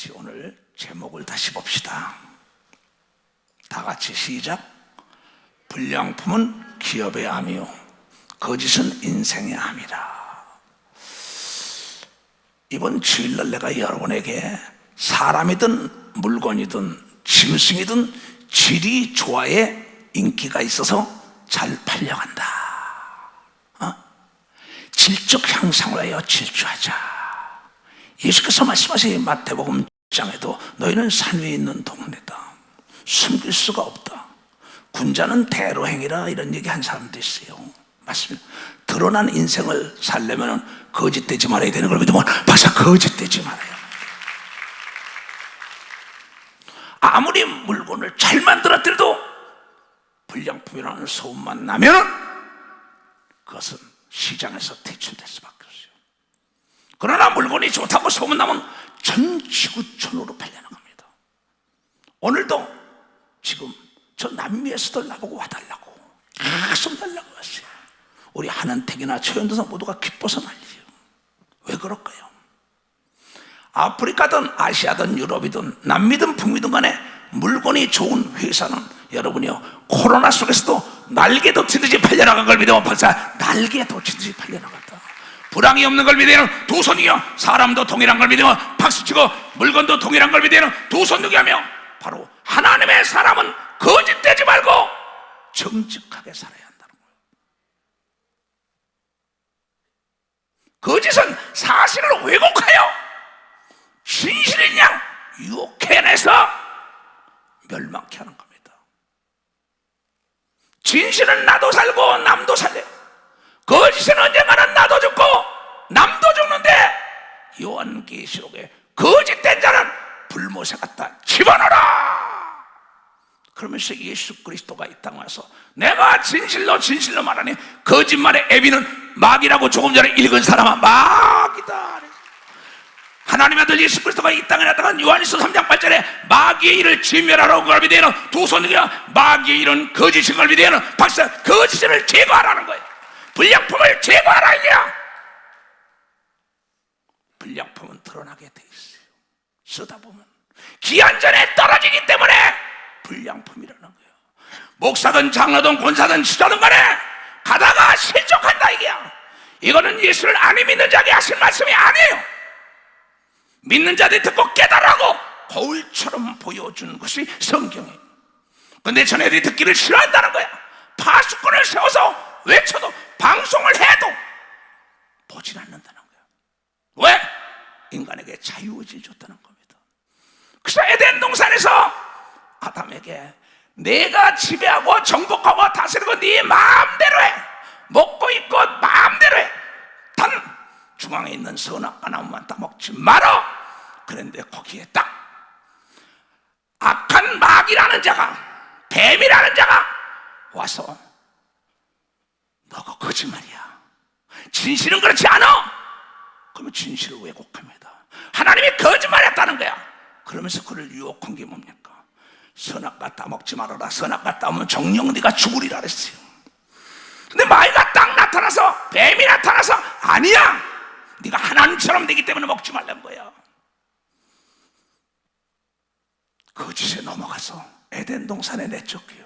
다시 오늘 제목을 다시 봅시다. 다 같이 시작. 불량품은 기업의 암이요 거짓은 인생의 암이라. 이번 주일날 내가 여러분에게 사람이든 물건이든 짐승이든 질이 좋아야 인기가 있어서 잘 팔려간다. 질적 향상을 하여 질주하자. 예수께서 말씀하신 마태복음 1장에도 너희는 산 위에 있는 동네다. 숨길 수가 없다. 군자는 대로 행이라 이런 얘기 한 사람도 있어요. 맞습니다. 드러난 인생을 살려면 거짓되지 말아야 되는 걸 믿으면 박사 거짓되지 말아요. 아무리 물건을 잘 만들었더라도 불량품이라는 소문만 나면 그것은 시장에서 퇴출될 수밖에 없어요. 그러나 물건이 좋다고 소문나면 전지구촌으로 팔려나갑니다. 오늘도 지금 저 남미에서도 나보고 와달라고 계속 달라고 왔어요. 우리 한은택이나 최현도사 모두가 기뻐서 난리예요. 왜 그럴까요? 아프리카든 아시아든 유럽이든 남미든 북미든 간에 물건이 좋은 회사는 여러분이요 코로나 속에서도 날개 돋치듯이 팔려나간 걸 믿으면 벌써 날개 돋치듯이 팔려나갔다. 불황이 없는 걸 믿으면 두 손이요 사람도 동일한 걸 믿으면 박수치고 물건도 동일한 걸 믿으면 두 손 누게 하며 바로 하나님의 사람은 거짓되지 말고 정직하게 살아야 한다는 거예요. 거짓은 사실을 왜곡하여 진실인 양 유혹해내서 멸망케 하는 겁니다. 진실은 나도 살고 남도 살래. 거짓은 언젠가는 나도 죽고 남도 죽는데 요한계시록에 거짓된 자는 불못에 갖다 집어넣어라. 그러면서 예수 그리스도가 이 땅에 와서 내가 진실로 말하니 거짓말의 애비는 마귀라고 조금 전에 읽은 사람아 마귀다. 하나님의 아들 예수 그리스도가 이 땅에 나타난 요한일서 3장 8절에 마귀의 일을 진멸하라고 걸 믿으면 두 손으로 마귀의 일은 거짓인 걸 믿으면 박사 거짓을 제거하라는 거예요. 불량품을 제거하라 이거야. 불량품은 드러나게 돼 있어요. 쓰다 보면 기한전에 떨어지기 때문에 불량품이라는 거예요. 목사든 장로든 권사든 지도든 간에 가다가 실족한다 이게야. 이거는 예수를 안 믿는 자에게 하신 말씀이 아니에요. 믿는 자들이 듣고 깨달으라고 거울처럼 보여주는 것이 성경이에요. 근데 전애들이 듣기를 싫어한다는 거야. 파수꾼을 세워서 외쳐도 방송을 해도 보질 않는다는 거야. 왜? 인간에게 자유의지를 줬다는 겁니다. 그래서 에덴 동산에서 아담에게 내가 지배하고 정복하고 다스리고 네 마음대로 해. 먹고 입고 마음대로 해. 단 중앙에 있는 선악과 나무만 따먹지 마라. 그런데 거기에 딱 악한 마귀라는 자가 뱀이라는 자가 와서 너가 거짓말이야. 진실은 그렇지 않아. 그러면 진실을 왜곡합니다. 하나님이 거짓말했다는 거야. 그러면서 그를 유혹한 게 뭡니까? 선악과 따먹지 말아라. 선악과 따먹으면 정녕 네가 죽으리라 그랬어요. 근데 마귀가 딱 나타나서 뱀이 나타나서 아니야. 네가 하나님처럼 되기 때문에 먹지 말란 거야. 거짓에 넘어가서 에덴 동산에 내쫓겨요.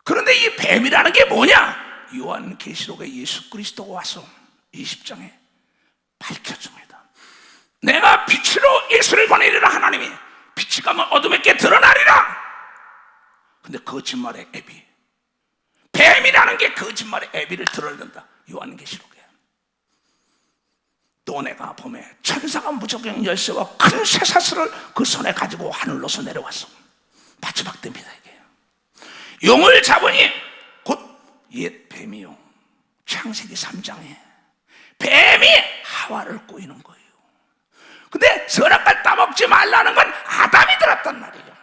그런데 이 뱀이라는 게 뭐냐? 요한계시록에 예수 그리스도가 와서 20장에 밝혀줍니다. 내가 빛으로 예수를 보내리라. 하나님이 빛이 가면 어둠에게 드러나리라. 근데 거짓말의 애비, 뱀이라는 게 거짓말의 애비를 드러낸다. 요한계시록에. 또 내가 봄에 천사가 무적용 열쇠와 큰 쇠사슬을 그 손에 가지고 하늘로서 내려왔어. 마지막 때입니다 이게. 용을 잡으니 곧 옛 뱀이요. 창세기 3장에 뱀이 하와를 꼬이는 거예요. 근데 선악과 따먹지 말라는 건 아담이 들었단 말이에요.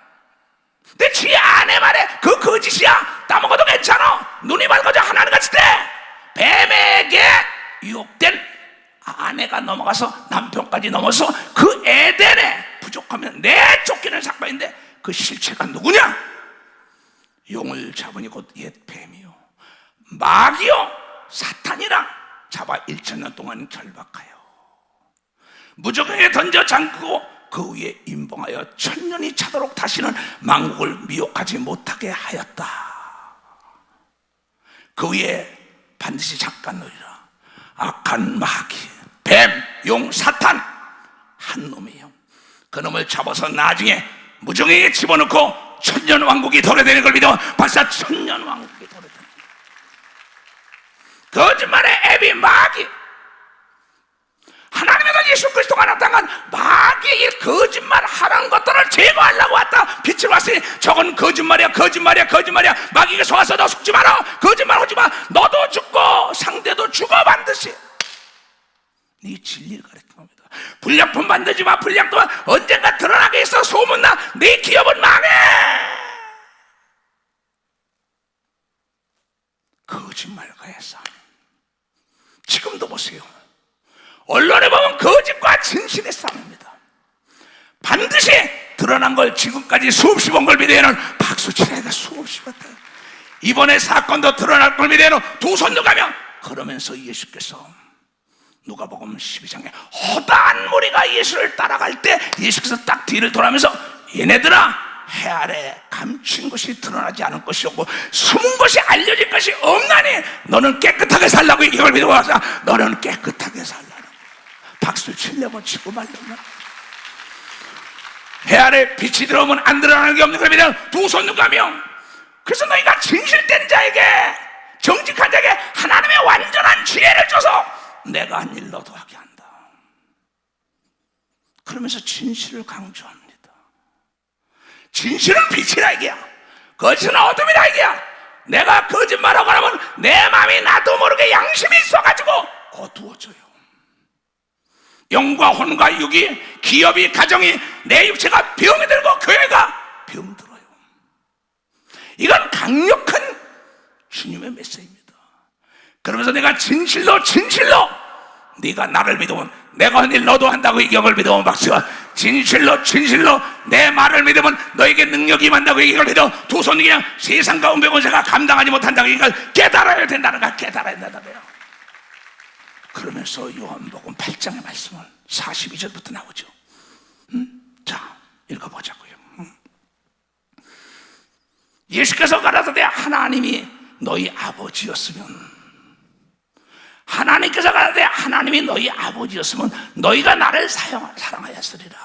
근데 지 아내 말에 그 거짓이야. 따먹어도 괜찮아. 눈이 밝아져 하나님 같을 때 뱀에게 유혹된 아내가 넘어가서 남편까지 넘어서 그 에덴에 부족하면 내쫓기는 사건인데 그 실체가 누구냐? 용을 잡으니 곧 옛 뱀이요 마귀요 사탄이랑 잡아 1000년 동안 결박하여 무저강에 던져 잠그고 그 위에 임봉하여 천년이 차도록 다시는 만국을 미혹하지 못하게 하였다. 그 위에 반드시 잠깐 놓으리라. 악한 마귀, 뱀, 용, 사탄 한 놈이요. 그 놈을 잡아서 나중에 무저강에 집어넣고 천년 왕국이 도래되는 걸 믿어. 벌써 천년 왕국이 도래되는 거짓말의 애비 마귀. 하나님의 날 예수 그리스도가 나타난 마귀의 거짓말 하는 것들을 제거하려고 왔다. 빛을 왔으니 저건 거짓말이야, 거짓말이야, 거짓말이야. 마귀가 속아서 너 속지 마라. 거짓말 하지 마. 너도 죽고 상대도 죽어 반드시. 네 진리를 가르치는 겁니다. 불량품 만들지 마. 불량품은 언젠가 드러나게 있어. 소문나. 네 기업은 망해. 거짓말과의 싸움. 지금도 보세요. 언론에 보면 거짓과 진실의 싸움입니다. 반드시 드러난 걸 지금까지 수없이 본 걸 믿어야는 박수 치려야 돼. 수없이 봤다. 이번에 사건도 드러날 걸 믿어야는 두 손도 가면. 그러면서 예수께서 누가복음 12장에 허다한 무리가 예수를 따라갈 때 예수께서 딱 뒤를 돌아면서 얘네들아, 해 아래 감춘 것이 드러나지 않은 것이 없고 숨은 것이 알려질 것이 없나니 너는 깨끗하게 살라고 이걸 믿고 와서 너는 깨끗하게 살라. 박수 치려고 치고 말려면 해 아래 빛이 들어오면 안 드러나는 게 없는 겁니다. 두 손 눈 가며. 그래서 너희가 진실된 자에게, 정직한 자에게 하나님의 완전한 지혜를 줘서 내가 한 일 너도 하게 한다. 그러면서 진실을 강조합니다. 진실은 빛이라 이게야. 거짓은 어둠이라 이게야. 내가 거짓말하고 나면 내 마음이 나도 모르게 양심이 있어가지고 어두워져요. 영과 혼과 육이, 기업이, 가정이, 내 육체가 병이 들고 교회가 병들어요. 이건 강력한 주님의 메시지입니다. 그러면서 내가 진실로 네가 나를 믿으면 내가 한 일 너도 한다고 이격을 믿으면 박수가. 진실로 내 말을 믿으면 너에게 능력이 임한다고 이격을 믿어. 두 손이 그냥 세상과 운명원세가 감당하지 못한다고 이걸 깨달아야 된다는 거야. 깨달아야 된다는 거야. 그러면서 요한복음 8장의 말씀은 42절부터 나오죠. 자, 읽어보자고요. 예수께서 가라사대 하나님이 너희 아버지였으면, 하나님께서 가라사대 하나님이 너희 아버지였으면 너희가 나를 사랑하였으리라.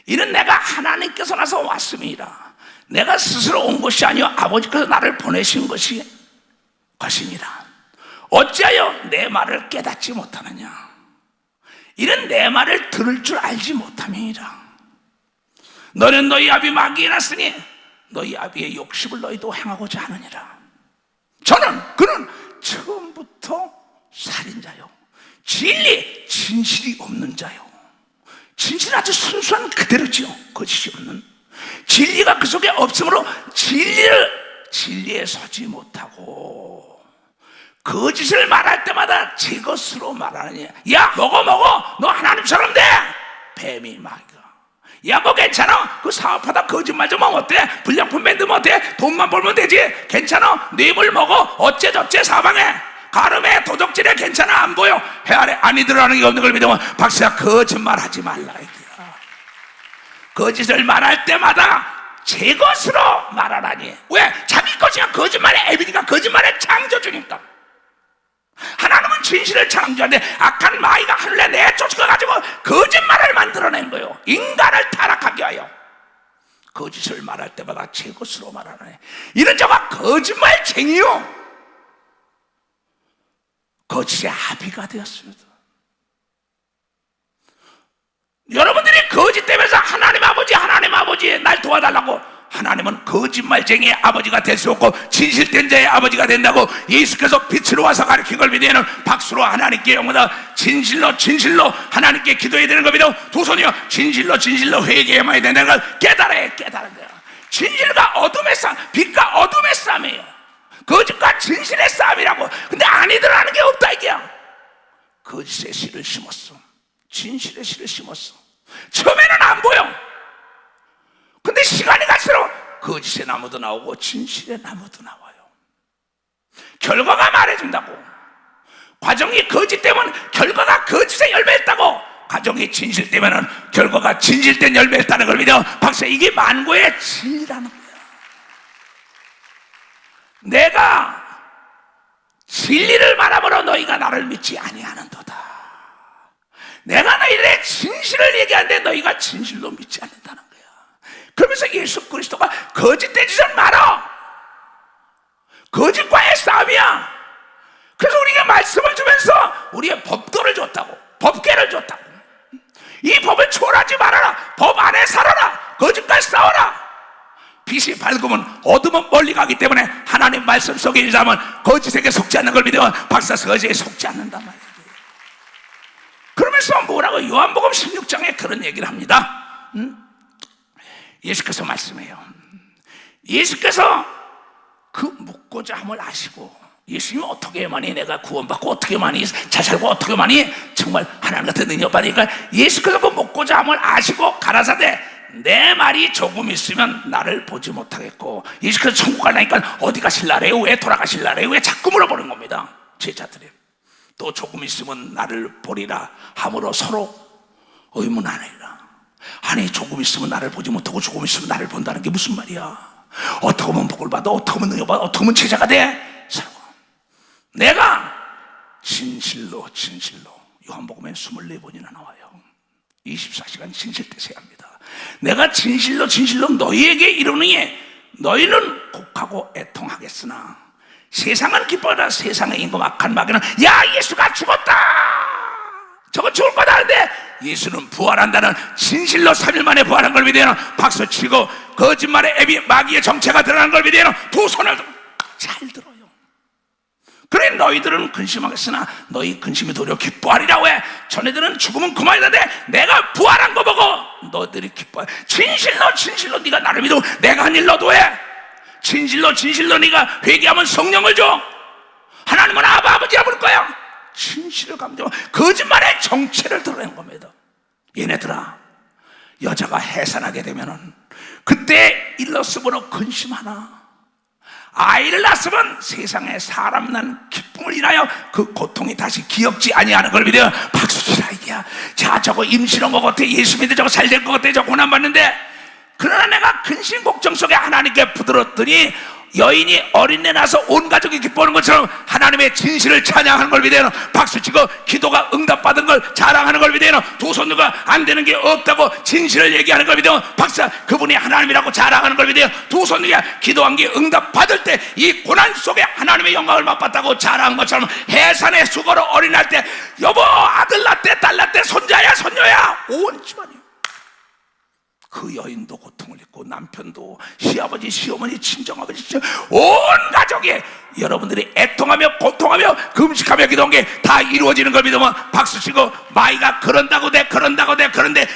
이는 내가 하나님께서 나서 왔음이라. 내가 스스로 온 것이 아니요 아버지께서 나를 보내신 것이니라. 어찌하여 내 말을 깨닫지 못하느냐. 이는 내 말을 들을 줄 알지 못함이니라. 너는 너희 아비 마귀에 났으니 너희 아비의 욕심을 너희도 행하고자 하느니라. 그는 처음부터 살인자요, 진실이 없는 자요. 진실은 아주 순수한 그대로지요. 거짓이 없는. 진리가 그 속에 없으므로 진리에 서지 못하고 거짓을 말할 때마다 제 것으로 말하느냐. 야, 먹어 너 하나님처럼 돼. 뱀이 마귀가, 야, 뭐 괜찮아, 그 사업하다 거짓말 좀 하면 어때? 불량품 만들면 어때? 돈만 벌면 되지. 괜찮아, 뇌물 먹어, 어째저째 사방에 가름에 도적질에 괜찮아, 안 보여. 해 아래 안이 드러나는 게 없는 걸 믿으면 박수야, 거짓말 하지 말라 이거야. 거짓을 말할 때마다 제 것으로 말하라니. 왜? 자기 것이야. 거짓말의 애비니까, 거짓말의 창조주니까. 하나님은 진실을 창조하는데 악한 마귀가 하늘에 내쫓아가지고 거짓말을 만들어낸 거예요. 인간을 타락하게 하여 거짓을 말할 때마다 제 것으로 말하네. 이런 자가 거짓말쟁이요, 거짓의 아비가 되었습니다. 여러분들이 거짓되면서 하나님 아버지 날 도와달라고, 하나님은 거짓말쟁이의 아버지가 될 수 없고 진실된 자의 아버지가 된다고 예수께서 빛으로 와서 가르친 걸 믿으면 박수로 하나님께 영원하다. 진실로 하나님께 기도해야 되는 겁니다. 두 손이요, 진실로 회개해야 된다는 걸 깨달아야 돼요. 진실과 어둠의 싸움, 빛과 어둠의 싸움이에요. 거짓과 진실의 싸움이라고. 근데 아니들 하는 게 없다 이게야. 거짓의 씨를 심었어, 진실의 씨를 심었어. 처음에는 안 보여. 근데 시간이 갈수록 거짓의 나무도 나오고 진실의 나무도 나와요. 결과가 말해준다고. 과정이 거짓되면 결과가 거짓의 열매였다고. 가정이 진실되면은 결과가 진실된 열매를 따는 걸 믿어. 박사, 이게 만고의 진리라는 거야. 내가 진리를 말함으로 너희가 나를 믿지 아니하는도다. 내가 너희들의 진실을 얘기하는데 너희가 진실로 믿지 않는다는 거야. 그러면서 예수 그리스도가 거짓되지 말아. 거짓과의 싸움이야. 그래서 우리가 말씀을 주면서 우리의 법도를 줬다고, 법계를 줬다고. 이 법을 초월하지 말아라. 법 안에 살아라. 거짓과 싸워라. 빛이 밝으면 어둠은 멀리 가기 때문에 하나님 말씀 속에 있는 사람은 거짓에게 속지 않는 걸 믿으면 박사 거짓에 속지 않는단 말이에요. 그러면서 뭐라고 요한복음 16장에 그런 얘기를 합니다. 예수께서 말씀해요. 예수께서 그 묻고자 함을 아시고, 예수님은 어떻게 많이 내가 구원받고 어떻게 많이 잘 살고 어떻게 많이 정말 하나님 같은 능력 받으니까 예수께서 그 묻고자 함을 아시고 가라사대 내 말이 조금 있으면 나를 보지 못하겠고, 예수께서 천국 가려니까 어디 가실라래요? 왜 돌아가실라래요? 왜 자꾸 물어보는 겁니다. 제자들이 또 조금 있으면 나를 보리라 함으로 서로 의문하니라. 아니 조금 있으면 나를 보지 못하고 조금 있으면 나를 본다는 게 무슨 말이야? 어떻게 하면 복을 받아? 어떻게 하면 능력 받아? 어떻게 하면 제자가 돼? 내가 진실로 요한복음에 24번이나 나와요. 24시간 진실되셔야 합니다. 내가 진실로 너희에게 이르노니 너희는 곡하고 애통하겠으나 세상은 기뻐하라. 세상의 임금 악한 마귀는 야 예수가 죽었다, 저거 죽을 거다 하는데 예수는 부활한다는 진실로 3일 만에 부활한 걸 믿어요. 박수치고 거짓말의 애비 마귀의 정체가 드러나는 걸 믿어요. 두 손을 잘 들어요. 그래 너희들은 근심하겠으나 너희 근심이 도리어 기뻐하리라. 왜? 전에들은 죽으면 그만이다는데 내가 부활한 거 보고 너희들이 기뻐해. 진실로 네가 나를 믿고 내가 한 일 너도 해. 진실로 네가 회개하면 성령을 줘. 하나님은 아버지라 부를 거야. 진실을 감정하고 거짓말의 정체를 드러낸 겁니다. 얘네들아, 여자가 해산하게 되면은 그때 일러스므로 근심하나, 아이를 낳았으면 세상에 사람 난 기쁨을 인하여 그 고통이 다시 기억지 아니하는 걸 믿어요. 박수치라 이게야. 자 저거 임신한 것 같아. 예수 믿어 저거 잘 될 것 같아. 저거 고난받는데. 그러나 내가 근심 걱정 속에 하나님께 부드럽더니 여인이 어린애 낳아서 온 가족이 기뻐하는 것처럼 하나님의 진실을 찬양하는 걸 믿어요. 박수치고 기도가 응답받은 걸 자랑하는 걸 믿어요. 두 손들과 안 되는 게 없다고 진실을 얘기하는 걸 믿어요. 박사 그분이 하나님이라고 자랑하는 걸 믿어요. 두 손들과 기도한 게 응답받을 때 이 고난 속에 하나님의 영광을 맛봤다고 자랑한 것처럼 해산의 수고로 어린날 때 여보 아들 낳대 딸 낳대 손자야 손녀야 온 집안이 그 여인도 고통을 잊고 남편도 시아버지 시어머니 친정아버지 온 가족이 여러분들이 애통하며 고통하며 금식하며 기도한 게 다 이루어지는 걸 믿으면 박수치고 마이가 그런다고 돼 그런데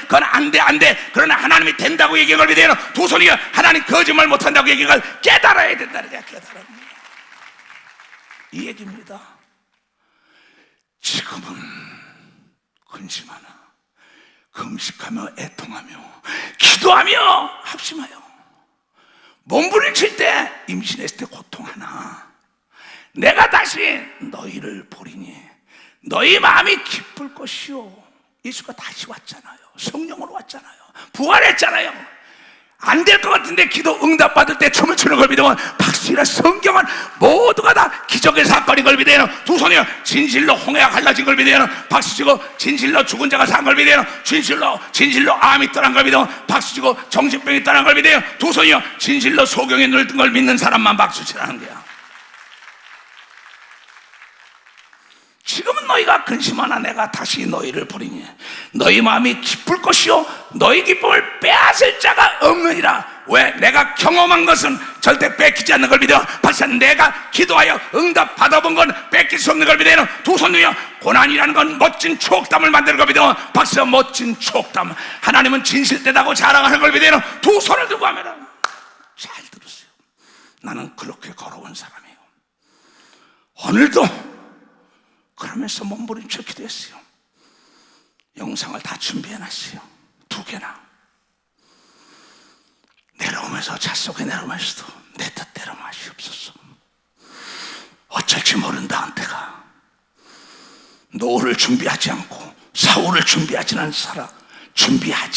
그건 안 돼 그러나 하나님이 된다고 얘기한 걸 믿어요. 두 손이 하나님 거짓말 못한다고 얘기한 걸 깨달아야 된다는 게 깨달아야 됩니다. 이 얘기입니다. 지금은 근심하나 금식하며 애통하며 기도하며 합심하여 몸부림칠 때 임신했을 때 고통하나 내가 다시 너희를 보리니 너희 마음이 기쁠 것이요. 예수가 다시 왔잖아요. 성령으로 왔잖아요. 부활했잖아요. 안 될 것 같은데 기도 응답받을 때 춤을 추는 걸 믿으면 박수치라. 성경은 모두가 다 기적의 사건인 걸 믿어요. 두 손이요 진실로 홍해가 갈라진 걸 믿어요. 박수치고 진실로 죽은 자가 산 걸 믿어요. 진실로 암이 떠난 걸 믿어. 박수치고 정신병이 떠난 걸 믿어요. 두 손이요 진실로 소경에 눈을 뜬 걸 믿는 사람만 박수치라는 거야. 지금은 너희가 근심하나 내가 다시 너희를 보리니 너희 마음이 기쁠 것이요 너희 기쁨을 빼앗을 자가 없느니라. 왜? 내가 경험한 것은 절대 뺏기지 않는 걸 믿어. 박사 내가 기도하여 응답 받아본 건 뺏길 수 없는 걸 믿어요. 두 손이요 고난이라는 건 멋진 추억담을 만드는 걸 믿어. 박사 멋진 추억담. 하나님은 진실되다고 자랑하는 걸 믿어요. 두 손을 들고 하면 잘 들으세요. 나는 그렇게 걸어온 사람이에요. 오늘도 그러면서 몸부림쳐 기도했어요. 영상을 다 준비해놨어요. 2개나. 내려오면서 차 속에 내려오면서도 내 뜻대로 마시옵소서. 어쩔지 모른다 한테가 노후를 준비하지 않고 사울을 준비하지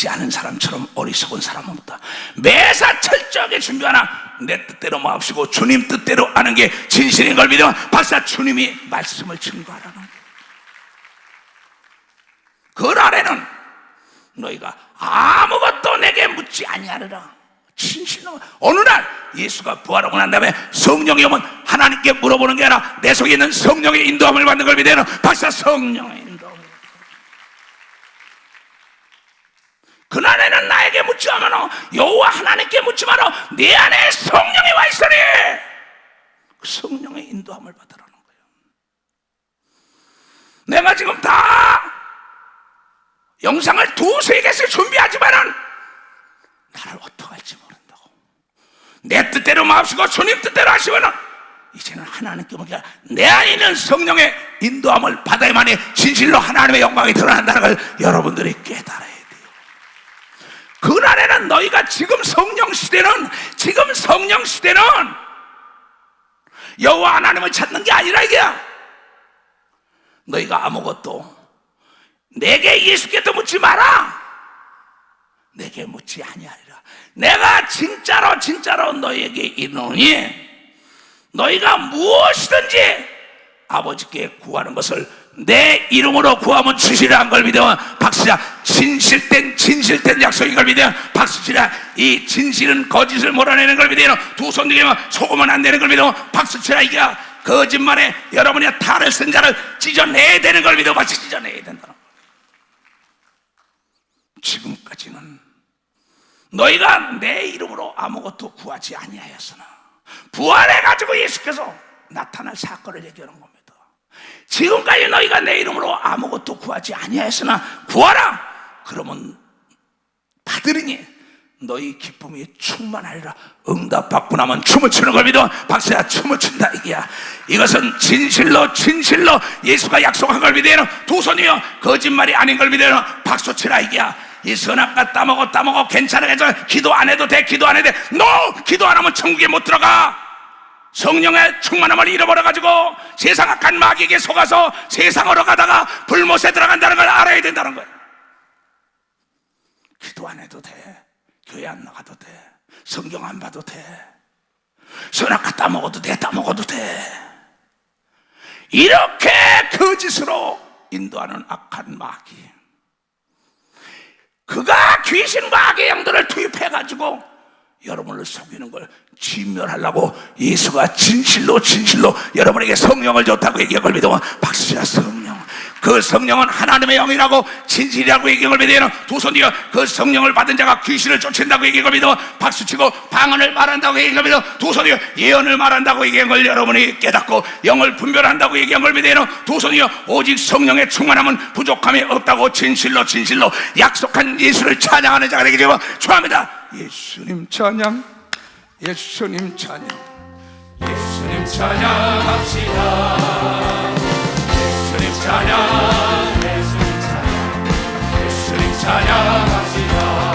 않은 사람처럼 어리석은 사람은 없다. 매사 철저하게 준비하나 내 뜻대로 마옵시고 주님 뜻대로 하는 게 진실인 걸 믿으면 박사 주님이 말씀을 증거하라는 거예요. 그 아래는 너희가 아무것도 내게 묻지 아니하리라. 진실로 어느 날 예수가 부활하고 난 다음에 성령이 오면 하나님께 물어보는 게 아니라 내 속에 있는 성령의 인도함을 받는 걸 믿으면 박사 성령의 인도함을 그날에는 나에게 묻지 마라. 여호와 하나님께 묻지 마라. 내 안에 성령이 와 있으니 성령의 인도함을 받으라는 거예요. 내가 지금 다 영상을 두세 개씩 준비하지만은 나를 어떻게 할지 모른다고. 내 뜻대로 마옵시고 주님 뜻대로 하시면은 이제는 하나님께 보니까 내 안에 있는 성령의 인도함을 받아야만이 진실로 하나님의 영광이 드러난다는 걸 여러분들이 깨달아야 돼요. 그날에는 너희가 지금 성령 시대는 여호와 하나님을 찾는 게 아니라 이게야. 너희가 아무것도 내게 예수께도 묻지 마라. 내게 묻지 아니하리라. 내가 진짜로 너희에게 이르노니 너희가 무엇이든지 아버지께 구하는 것을 내 이름으로 구하면 주시리라 한 걸 믿으면 박수자. 진실된 약속인 걸 믿으면 박수치라. 이 진실은 거짓을 몰아내는 걸 믿으면 두 손 들면 속으면 안 되는 걸 믿으면 박수치라. 이게 거짓말에 여러분이 탈을 쓴 자를 찢어내야 되는 걸 믿어 박수 찢어내야 된다. 지금까지는 너희가 내 이름으로 아무것도 구하지 아니하였으나 부활해가지고 예수께서 나타날 사건을 얘기하는 겁니다. 지금까지 너희가 내 이름으로 아무것도 구하지 아니하였으나 구하라. 그러면 받으리니 너희 기쁨이 충만하리라. 응답받고 나면 춤을 추는 걸 믿어 박수야. 춤을 춘다 이게야. 이것은 진실로 예수가 약속한 걸 믿어요. 두 손이요 거짓말이 아닌 걸 믿어요. 박수 치라 이게야. 이 선악과 따먹어 괜찮아 기도 안 해도 돼. 기도 안 해도 돼. 기도 안 하면 천국에 못 들어가. 성령의 충만함을 잃어버려가지고 세상 악한 마귀에게 속아서 세상으로 가다가 불못에 들어간다는 걸 알아야 된다는 거예요. 기도 안 해도 돼. 교회 안 나가도 돼. 성경 안 봐도 돼. 선악과 따먹어도 돼. 이렇게 거짓으로 인도하는 악한 마귀, 그가 귀신과 악의 영들을 투입해가지고 여러분을 속이는 걸 진멸하려고 예수가 진실로 여러분에게 성령을 줬다고 얘기한 걸 믿으면 박수치라. 성령, 그 성령은 하나님의 영이라고 진실이라고 얘기한 걸 믿으면 두 손이여 그 성령을 받은 자가 귀신을 쫓는다고 얘기한 걸 믿으면 박수치고 방언을 말한다고 얘기한 걸 믿으면 두 손이여 예언을 말한다고 얘기한 걸 여러분이 깨닫고 영을 분별한다고 얘기한 걸 믿으면 두 손이여 오직 성령의 충만함은 부족함이 없다고 진실로 약속한 예수를 찬양하는 자가 되기 위해 축원합니다. 예수님 찬양, 예수님 찬양, 예수님 찬양합시다. 예수님 찬양, 예수님 찬양합시다.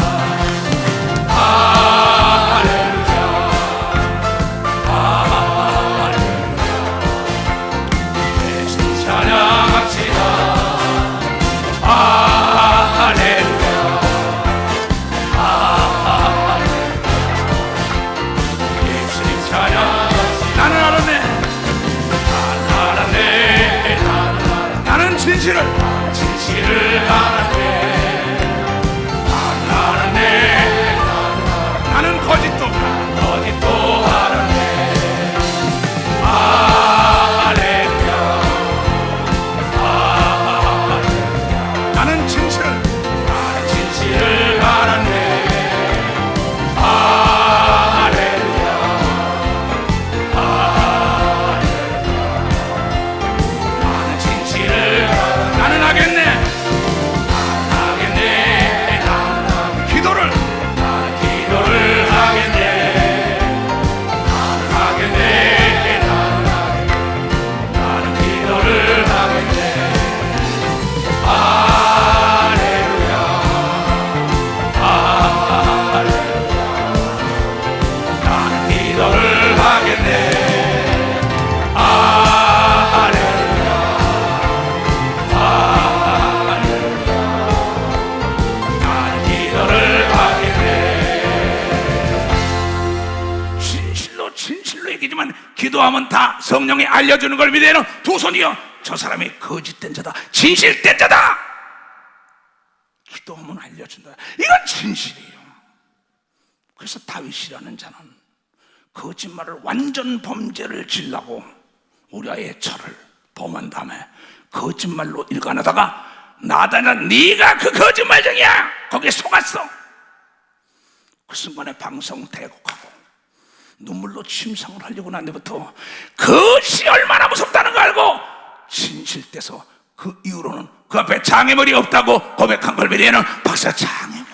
할렐루야, 할렐루야. 예수님 찬양합시다. 할렐루야, 예수님 찬양합시다. 나는 알았네. 나는 진실을 기도하면 다 성령이 알려주는 걸 믿어야는 두 손이요 저 사람이 거짓된 자다, 진실된 자다. 기도하면 알려준다. 이건 진실이에요. 그래서 다윗이라는 자는 거짓말을 완전 범죄를 지려고 우리아의 철을 범한 다음에 거짓말로 일관하다가 나다나 네가 그 거짓말쟁이야 거기에 속았어. 그 순간에 방송 대곡하고 눈물로 침상을 하려고 난 데부터 그것이 얼마나 무섭다는 거 알고 진실돼서 그 이후로는 그 앞에 장애물이 없다고 고백한 걸 믿으면 박사 장애물이 없다.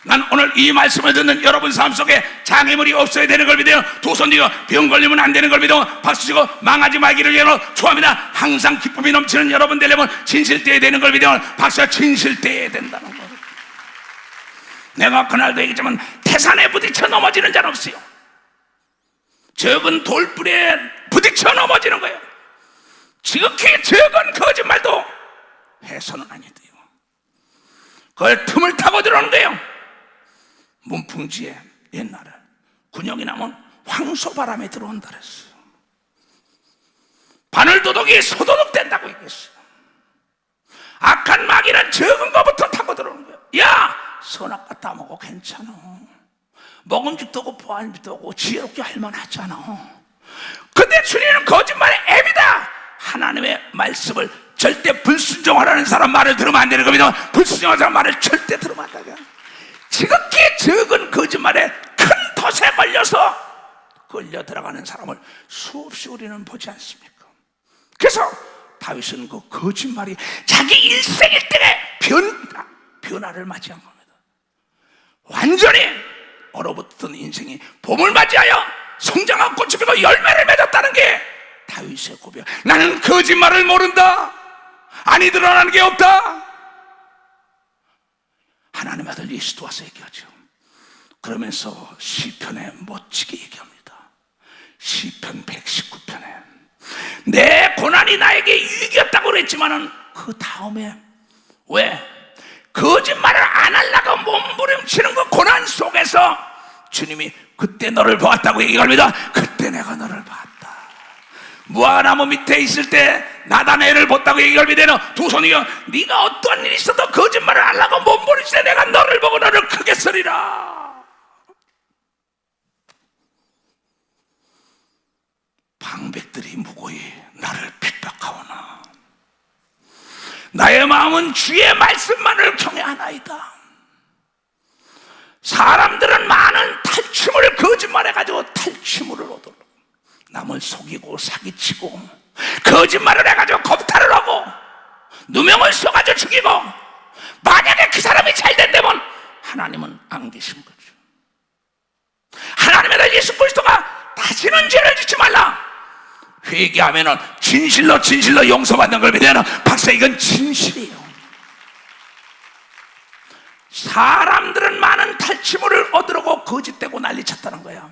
난 오늘 이 말씀을 듣는 여러분 삶 속에 장애물이 없어야 되는 걸 믿어요. 두 손 들고 병 걸리면 안 되는 걸 믿어 박수치고 망하지 말기를 위하여 축원합니다. 항상 기쁨이 넘치는 여러분 되려면 진실되어야 되는 걸 믿어 박수가 진실되어야 된다는 거. 내가 그날도 얘기했지만 태산에 부딪혀 넘어지는 자는 없어요. 적은 돌불에 부딪혀 넘어지는 거예요. 지극히 적은 거짓말도 해서는 아니 돼요. 그걸 틈을 타고 들어오는 거예요. 문풍지에 옛날에 군역이 나면 황소바람이 들어온다 그랬어요. 바늘도둑이 소도둑 된다고 얘기했어요. 악한 마귀는 적은 것부터 타고 들어오는 거예요. 야! 선악 갖다 먹어 괜찮아. 먹음직도 하고 보안직도 하고 지혜롭게 할만하잖아. 근데 주님은 거짓말의 앱이다. 하나님의 말씀을 절대 불순종하라는 사람 말을 들으면 안 되는 겁니다. 불순종하는 사람 말을 절대 들으면 안 돼요. 지극히 적은 거짓말에 큰 덫에 걸려서 끌려 들어가는 사람을 수없이 우리는 보지 않습니까? 그래서 다윗은 그 거짓말이 자기 일생일대의 변화를 맞이한 겁니다. 완전히 얼어붙었던 인생이 봄을 맞이하여 성장한 꽃이 피고 열매를 맺었다는 게 다윗의 고백. 나는 거짓말을 모른다. 아니 드러나는 게 없다. 하나님의 아들 예수도 와서 얘기하죠. 그러면서 시편에 멋지게 얘기합니다. 시편 119편에 내 고난이 나에게 유익이었다고 그랬지만은 그 다음에 왜? 거짓말을 안 하려고 몸부림치는 그 고난 속에서 주님이 그때 너를 보았다고 얘기합니다. 그때 내가 너를 봤다. 무화과나무 밑에 있을 때 나다네를 봤다고 얘기합니다. 두 손이요 네가 어떠한 일이 있어도 거짓말을 안 하려고 몸부림칠 때 내가 너를 보고 너를 크게 쓰리라. 방백들이 무고히 나를 핍박하오나 나의 마음은 주의 말씀만을 경외하나이다. 사람들은 많은 탈취물을 거짓말해가지고 탈취물을 얻어 남을 속이고 사기치고 거짓말을 해가지고 겁탈을 하고 누명을 써가지고 죽이고 만약에 그 사람이 잘 된다면 하나님은 안 계신 거죠. 하나님의 아들 예수 그리스도가 다시는 죄를 짓지 말라. 회개하면은 진실로 용서받는 걸 믿어야 하나. 박사 이건 진실이에요. 사람들은 많은 탈취물을 얻으려고 거짓되고 난리쳤다는 거야.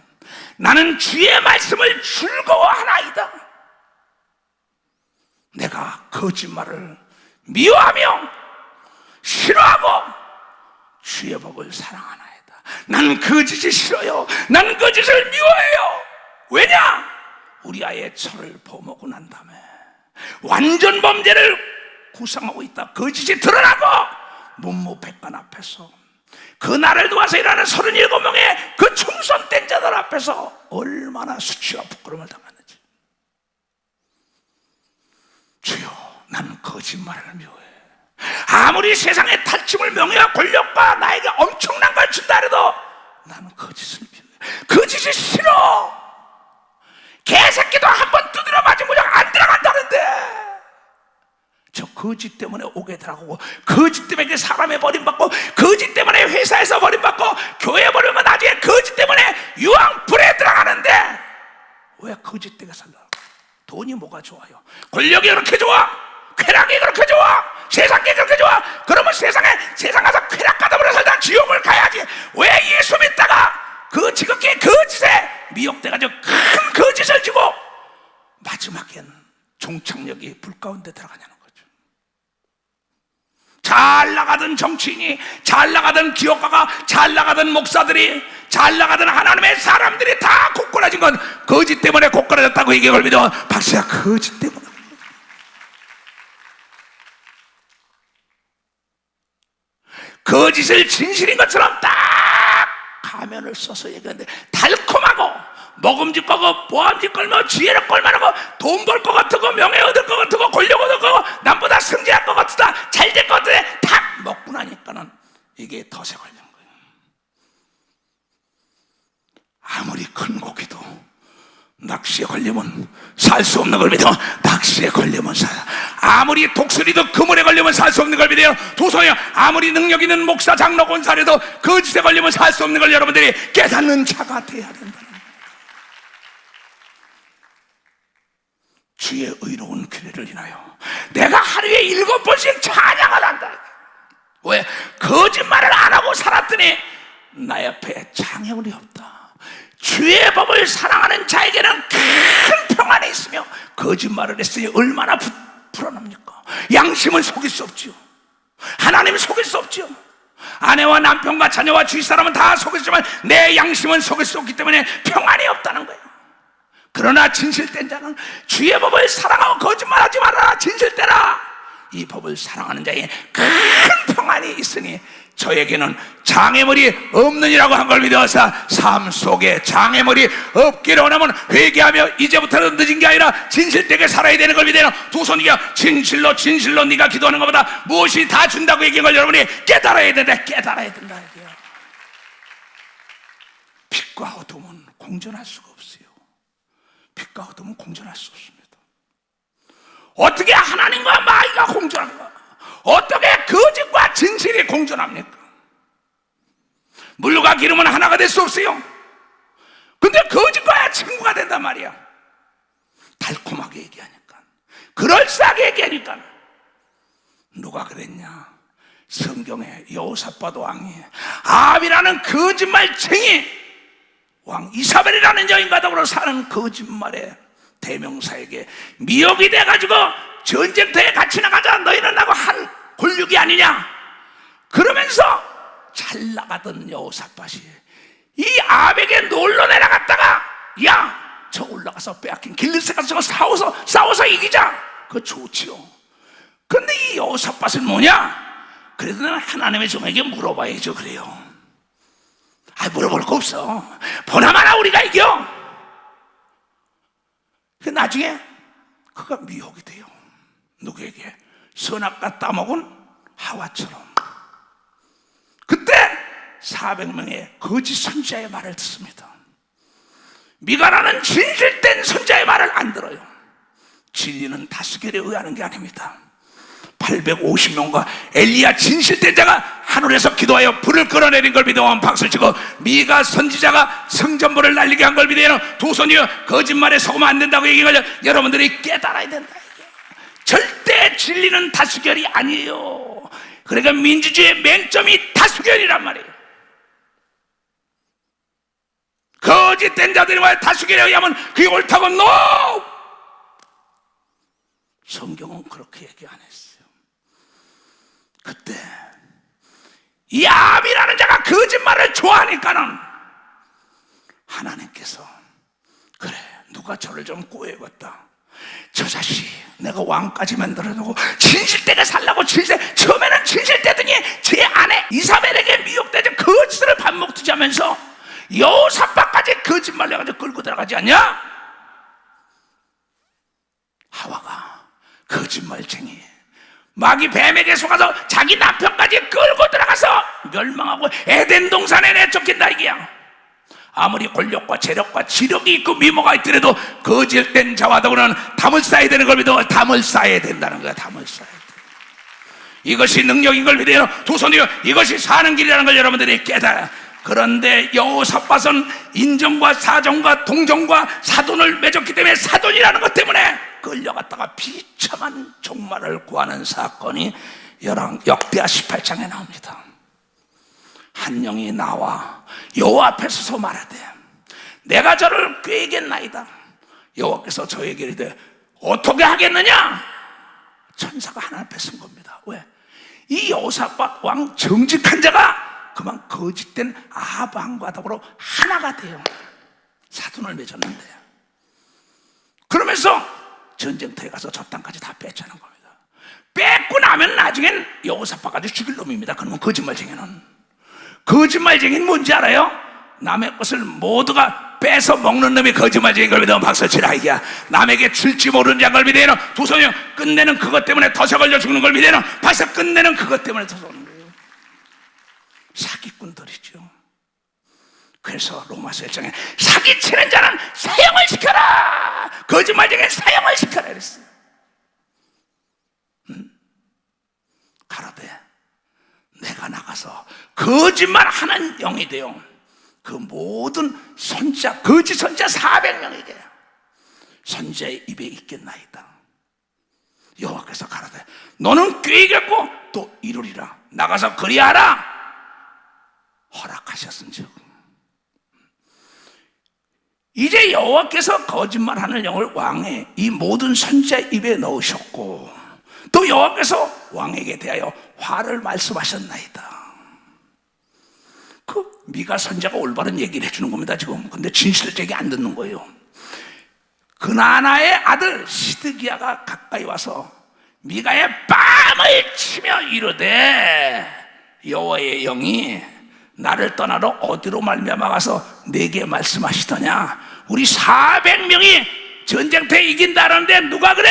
나는 주의 말씀을 즐거워하나이다. 내가 거짓말을 미워하며 싫어하고 주의 법을 사랑하나이다. 난 거짓이 싫어요. 난 거짓을 미워해요. 왜냐? 우리 아이의 철을 범하고 난 다음에 완전 범죄를 구성하고 있다. 거짓이 드러나고 문무백관 앞에서 그 나를 도와서 일하는 37명의 그 충성된 자들 앞에서 얼마나 수치와 부끄러움을 당했는지. 주여 나는 거짓말을 미워해. 아무리 세상에 탈취물 명예와 권력과 나에게 엄청난 걸 준다 해도 나는 거짓을 미워해. 거짓이 싫어. 개새끼도 한 번 두드려 맞으면 그냥 안 들어간다는데 저 거짓 때문에 오게 들어가고 거짓 때문에 사람에 버림받고 거짓 때문에 회사에서 버림받고 교회에 버리면 나중에 거짓 때문에 유황불에 들어가는데 왜 거짓 때문에 살라? 돈이 뭐가 좋아요? 권력이 그렇게 좋아? 쾌락이 그렇게 좋아? 세상이 그렇게 좋아? 그러면 세상 가서 쾌락 가다보려 살다 지옥을 가야지. 왜 예수 믿다가 그 지극히 거짓에 미혹돼가지고 큰 거짓을 지고 마지막엔 종착역이 불 가운데 들어가냐는 거죠. 잘 나가던 정치인이, 잘 나가던 기업가가, 잘 나가던 목사들이 잘 나가던 하나님의 사람들이 다 고꾸라진 건 거짓 때문에 고꾸라졌다고 얘기해 걸리도 박수야, 거짓 때문에. 거짓을 진실인 것처럼 딱 가면을 써서 얘기하는데, 달콤하고 먹음직하고 보암직하고 지혜를 꼴만하고 돈 벌 것 같고 명예 얻을 것 같고 권력 얻을 것 같고 남보다 승진할 것 같다, 잘 될 것 같은데 탁 먹고 나니까는 이게 덫에 걸린 거예요. 아무리 큰 고기도 낚시에 걸리면 살 수 없는 걸 믿어. 낚시에 걸리면 아무리 독수리도 그물에 걸리면 살 수 없는 걸 믿어요. 도성이요, 아무리 능력 있는 목사 장로 권사라도 거짓에 걸리면 살 수 없는 걸 여러분들이 깨닫는 자가 돼야 된다는 거예요. 주의 의로운 규례를 인하여 내가 하루에 7번씩 찬양을 한다. 왜? 거짓말을 안 하고 살았더니 나 옆에 장애물이 없다. 주의 법을 사랑하는 자에게는 큰 평안이 있으며 거짓말을 했으니 얼마나 불안합니까? 양심은 속일 수 없지요. 하나님은 속일 수 없지요. 아내와 남편과 자녀와 주위 사람은 다 속였지만 내 양심은 속일 수 없기 때문에 평안이 없다는 거예요. 그러나 진실된 자는 주의 법을 사랑하고 거짓말하지 말아라, 진실되라, 이 법을 사랑하는 자에 큰 평안이 있으니 저에게는 장애물이 없느니라고 한 걸 믿어서 삶 속에 장애물이 없기를 원하면 회개하며 이제부터는 늦은 게 아니라 진실되게 살아야 되는 걸 믿어요. 두 손이야, 진실로 진실로 네가 기도하는 것보다 무엇이 다 준다고 얘기한 걸 여러분이 깨달아야 된다. 깨달아야 된다. 빛과 어둠은 공존할 수가 없어요. 빛과 어둠은 공존할 수 없습니다. 어떻게 하나님과 마귀가 공존합니까? 어떻게 거짓과 진실이 공존합니까? 물과 기름은 하나가 될 수 없어요. 근데 거짓과 친구가 된단 말이야. 달콤하게 얘기하니까, 그럴싸하게 얘기하니까. 누가 그랬냐? 성경에 여호사밧 왕이 아합이라는 거짓말쟁이 왕 이사벨이라는 여인과 더불어 사는 거짓말의 대명사에게 미혹이 돼가지고 전쟁터에 같이 나가자, 너희는 나하고 한 골육이 아니냐, 그러면서 잘 나가던 여호사밧이 이 아합에게 놀러 내려갔다가, 야, 저 올라가서 빼앗긴 길르앗 가서 싸워서 이기자. 그거 좋지요. 근데 이 여호사밧은 뭐냐? 그래도 나는 하나님의 종에게 물어봐야죠. 그래요. 물어볼 거 없어. 보나마나 우리가 이겨. 나중에 그가 미혹이 돼요. 누구에게? 선악과 따먹은 하와처럼. 그때 400명의 거짓 선지자의 말을 듣습니다. 미가라는 진실된 선지자의 말을 안 들어요. 진리는 다스결에 의하는 게 아닙니다. 850명과 엘리야 진실된 자가 하늘에서 기도하여 불을 끌어내린 걸 믿어 박수치고, 미가 선지자가 성전불을 날리게 한 걸 믿어요. 두 손이여, 거짓말에 속으면 안 된다고 얘기하려 여러분들이 깨달아야 된다. 절대 진리는 다수결이 아니에요. 그러니까 민주주의의 맹점이 다수결이란 말이에요. 거짓된 자들이 다수결에 의하면 그게 옳다고 NO! 성경은 그렇게 얘기 안 했어요. 그때 이 아합이라는 자가 거짓말을 좋아하니까는 하나님께서, 그래, 누가 저를 좀 꼬여봤다. 저 자식 내가 왕까지 만들어놓고 진실되게 살라고 처음에는 진실되더니 제 아내 이사벨에게 미혹되자 거짓을 밥 먹듯이 하면서 여호사밧까지 거짓말을 해가지고 끌고 들어가지 않냐? 하와가 거짓말쟁이, 마귀 뱀에게 속아서 자기 남편까지 끌고 들어가서 멸망하고 에덴 동산에 내쫓긴다 이게야. 아무리 권력과 재력과 지력이 있고 미모가 있더라도 거짓된 자와 더불어는 담을 쌓아야 되는 걸 믿어. 담을 쌓아야 된다는 거야. 담을 쌓아야 돼. 이것이 능력인 걸 믿어요. 두 손이요, 이것이 사는 길이라는 걸 여러분들이 깨달아. 그런데 여호사밧은 인정과 사정과 동정과 사돈을 맺었기 때문에, 사돈이라는 것 때문에 끌려갔다가 비참한 종말을 구하는 사건이 역대하 18장에 나옵니다. 한 영이 나와 여호와 앞에 서서 말하되, 내가 저를 꾀겠나이다. 여호와께서 저에게 이르되 어떻게 하겠느냐? 천사가 하나님 앞에 선 겁니다. 왜? 이 여호사밧 왕 정직한 자가 그만 거짓된 아방과 더불어 하나가 돼요. 사돈을 맺었는데, 그러면서 전쟁터에 가서 저 땅까지 다 뺏자는 겁니다. 뺏고 나면 나중엔 여호사밧까지 죽일 놈입니다. 그러면 거짓말쟁이는. 거짓말쟁이는 뭔지 알아요? 남의 것을 모두가 뺏어 먹는 놈이 거짓말쟁이인 걸 믿으면 박수 치라 이게야. 남에게 줄지 모르는 자를 믿으면 두 손이 끝내는 그것 때문에 덫에 걸려 죽는 걸 믿으면 벌써 끝내는 그것 때문에 덫에 오는 거예요. 사기꾼들이죠. 그래서 로마서 1장에 사기치는 자는 사형을 시켜라, 거짓말쟁이는 사형을 시켜라 그랬어요. 가로되 내가 나가서 거짓말하는 영이 되어 그 모든 선자, 거짓 선자 400명에게 선자의 입에 있겠나이다. 여호와께서 가로되 너는 꾀이겠고 또 이루리라. 나가서 그리하라 허락하셨은즉. 이제 여호와께서 거짓말하는 영을 왕의 이 모든 선자의 입에 넣으셨고, 또 여호와께서 왕에게 대하여 화를 말씀하셨나이다. 그 미가 선자가 올바른 얘기를 해주는 겁니다 지금. 근데 진실되게 안 듣는 거예요. 그나나의 아들 시드기야가 가까이 와서 미가의 뺨을 치며 이르되 여호와의 영이 나를 떠나러 어디로 말미암아 가서 내게 말씀하시더냐. 우리 400명이 전쟁터에 이긴다는데 누가 그래?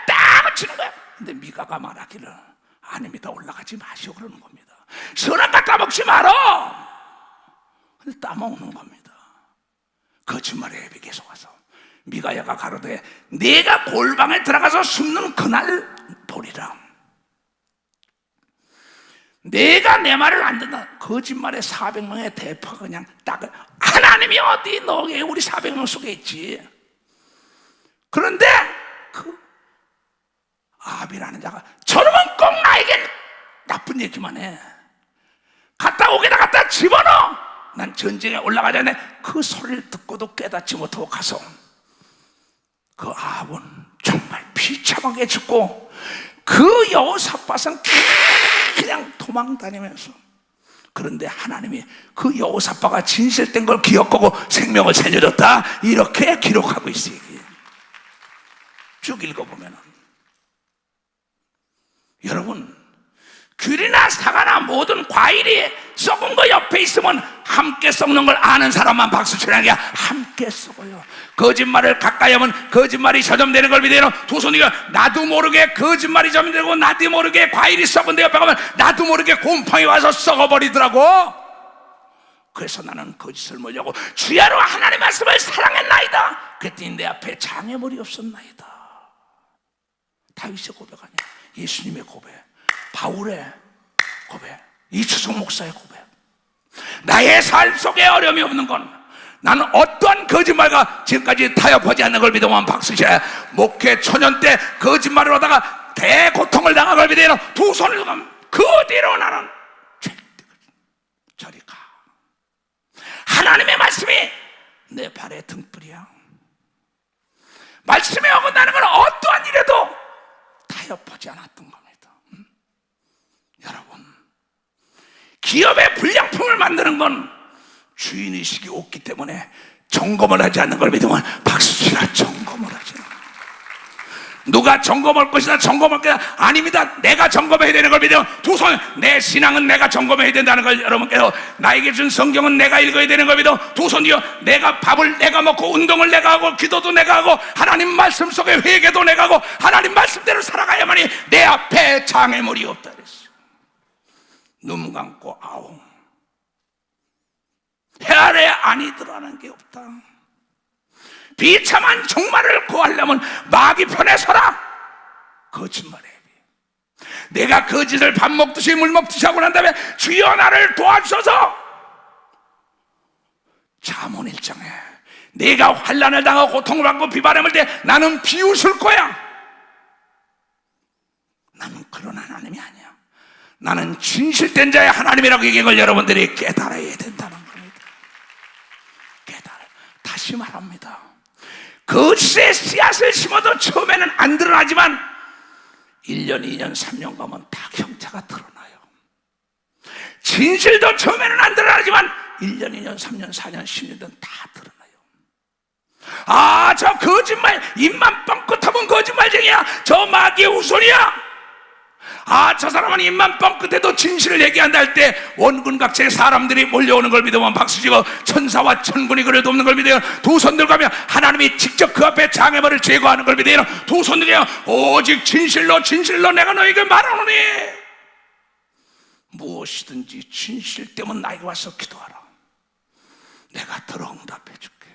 딱 치는 거야. 근데 미가가 말하기를 아닙니다, 올라가지 마시오 그러는 겁니다. 선악과 따먹지 말어. 근데 따먹는 겁니다. 거짓말의 앱이 계속 와서 미가야가 가로되 네가 골방에 들어가서 숨는 그날 보리라. 내가 내 말을 안 듣는다. 거짓말의 400명의 대파가 그냥 딱 하나님이 어디 너게 우리 400명 속에 있지. 그런데 그 아비라는 자가 저놈은 꼭 나에겐 나쁜 얘기만 해. 갔다 오게다 갖다 집어넣어. 난 전쟁에 올라가지 않네. 그 소리를 듣고도 깨닫지 못하고 가서 그 아합은 정말 비참하게 죽고 그 여호사밧은 그냥 도망다니면서, 그런데 하나님이 그 여호사밧가 진실된 걸 기억하고 생명을 살려줬다 이렇게 기록하고 있어요. 쭉 읽어보면 여러분, 귤이나 사과나 모든 과일이 썩은 거 옆에 있으면 함께 썩는 걸 아는 사람만 박수 치라는 게 함께 썩어요. 거짓말을 가까이 하면 거짓말이 저점되는 걸 믿어요. 두 손이가 나도 모르게 거짓말이 저점되고 나도 모르게 과일이 썩은 데 옆에 가면 나도 모르게 곰팡이 와서 썩어버리더라고. 그래서 나는 거짓을 멀려고 주야로 하나님의 말씀을 사랑했나이다. 그랬더니 내 앞에 장애물이 없었나이다. 다윗의 고백 아니야, 예수님의 고백, 바울의 고백, 이추성 목사의 고백. 나의 삶 속에 어려움이 없는 건 나는 어떠한 거짓말과 지금까지 타협하지 않는 걸 믿으면 박수쳐야. 목회 초년 때 거짓말을 하다가 대고통을 당한 걸 믿어요. 두 손을 들면 그 뒤로 나는 저리 가. 하나님의 말씀이 내 발의 등불이야. 말씀에 어긋나는 건 어떠한 일에도 타협하지 않았던 겁니다. 여러분, 기업의 불량품을 만드는 건 주인의식이 없기 때문에 점검을 하지 않는 걸 믿으면 박수치라. 점검을 하지 않아. 누가 점검할 것이다, 점검할 것이다. 아닙니다. 내가 점검해야 되는 걸 믿으면 두 손, 내 신앙은 내가 점검해야 된다는 걸 여러분께서, 나에게 준 성경은 내가 읽어야 되는 걸 믿어 두 손이요. 내가 밥을 내가 먹고 운동을 내가 하고 기도도 내가 하고 하나님 말씀 속에 회개도 내가 하고 하나님 말씀대로 살아가야만이 내 앞에 장애물이 없다 그랬어. 눈 감고 아웅, 해 아래 아니 들어가는 게 없다. 비참한 종말을 구하려면 마귀 편에 서라. 거짓말해. 내가 거짓을 밥 먹듯이 물 먹듯이 하고 난 다음에 주여 나를 도와주셔서, 잠언 1장에 내가 환난을 당하고 고통을 받고 비바람을 때 나는 비웃을 거야. 나는 그런 하나님이 아니야. 나는 진실된 자의 하나님이라고 얘기한 걸 여러분들이 깨달아야 된다는 겁니다. 다시 말합니다. 거짓의 씨앗을 심어도 처음에는 안 드러나지만 1년, 2년, 3년 가면 다 형태가 드러나요. 진실도 처음에는 안 드러나지만 1년, 2년, 3년, 4년, 10년은 다 드러나요. 아, 저 거짓말, 입만 뻥끗하면 거짓말쟁이야. 저 마귀의 후손이야. 아, 저 사람은 입만 뻥끗해도 진실을 얘기한다 할 때 원군각체의 사람들이 몰려오는 걸 믿으면 박수치고 천사와 천군이 그를 돕는 걸 믿어요. 두 손 들고 가면 하나님이 직접 그 앞에 장애물을 제거하는 걸 믿어요. 두 손 들고 오직 진실로 진실로 내가 너에게 말하노니 무엇이든지 진실 때문에 나에게 와서 기도하라. 내가 들어 응답해 줄게.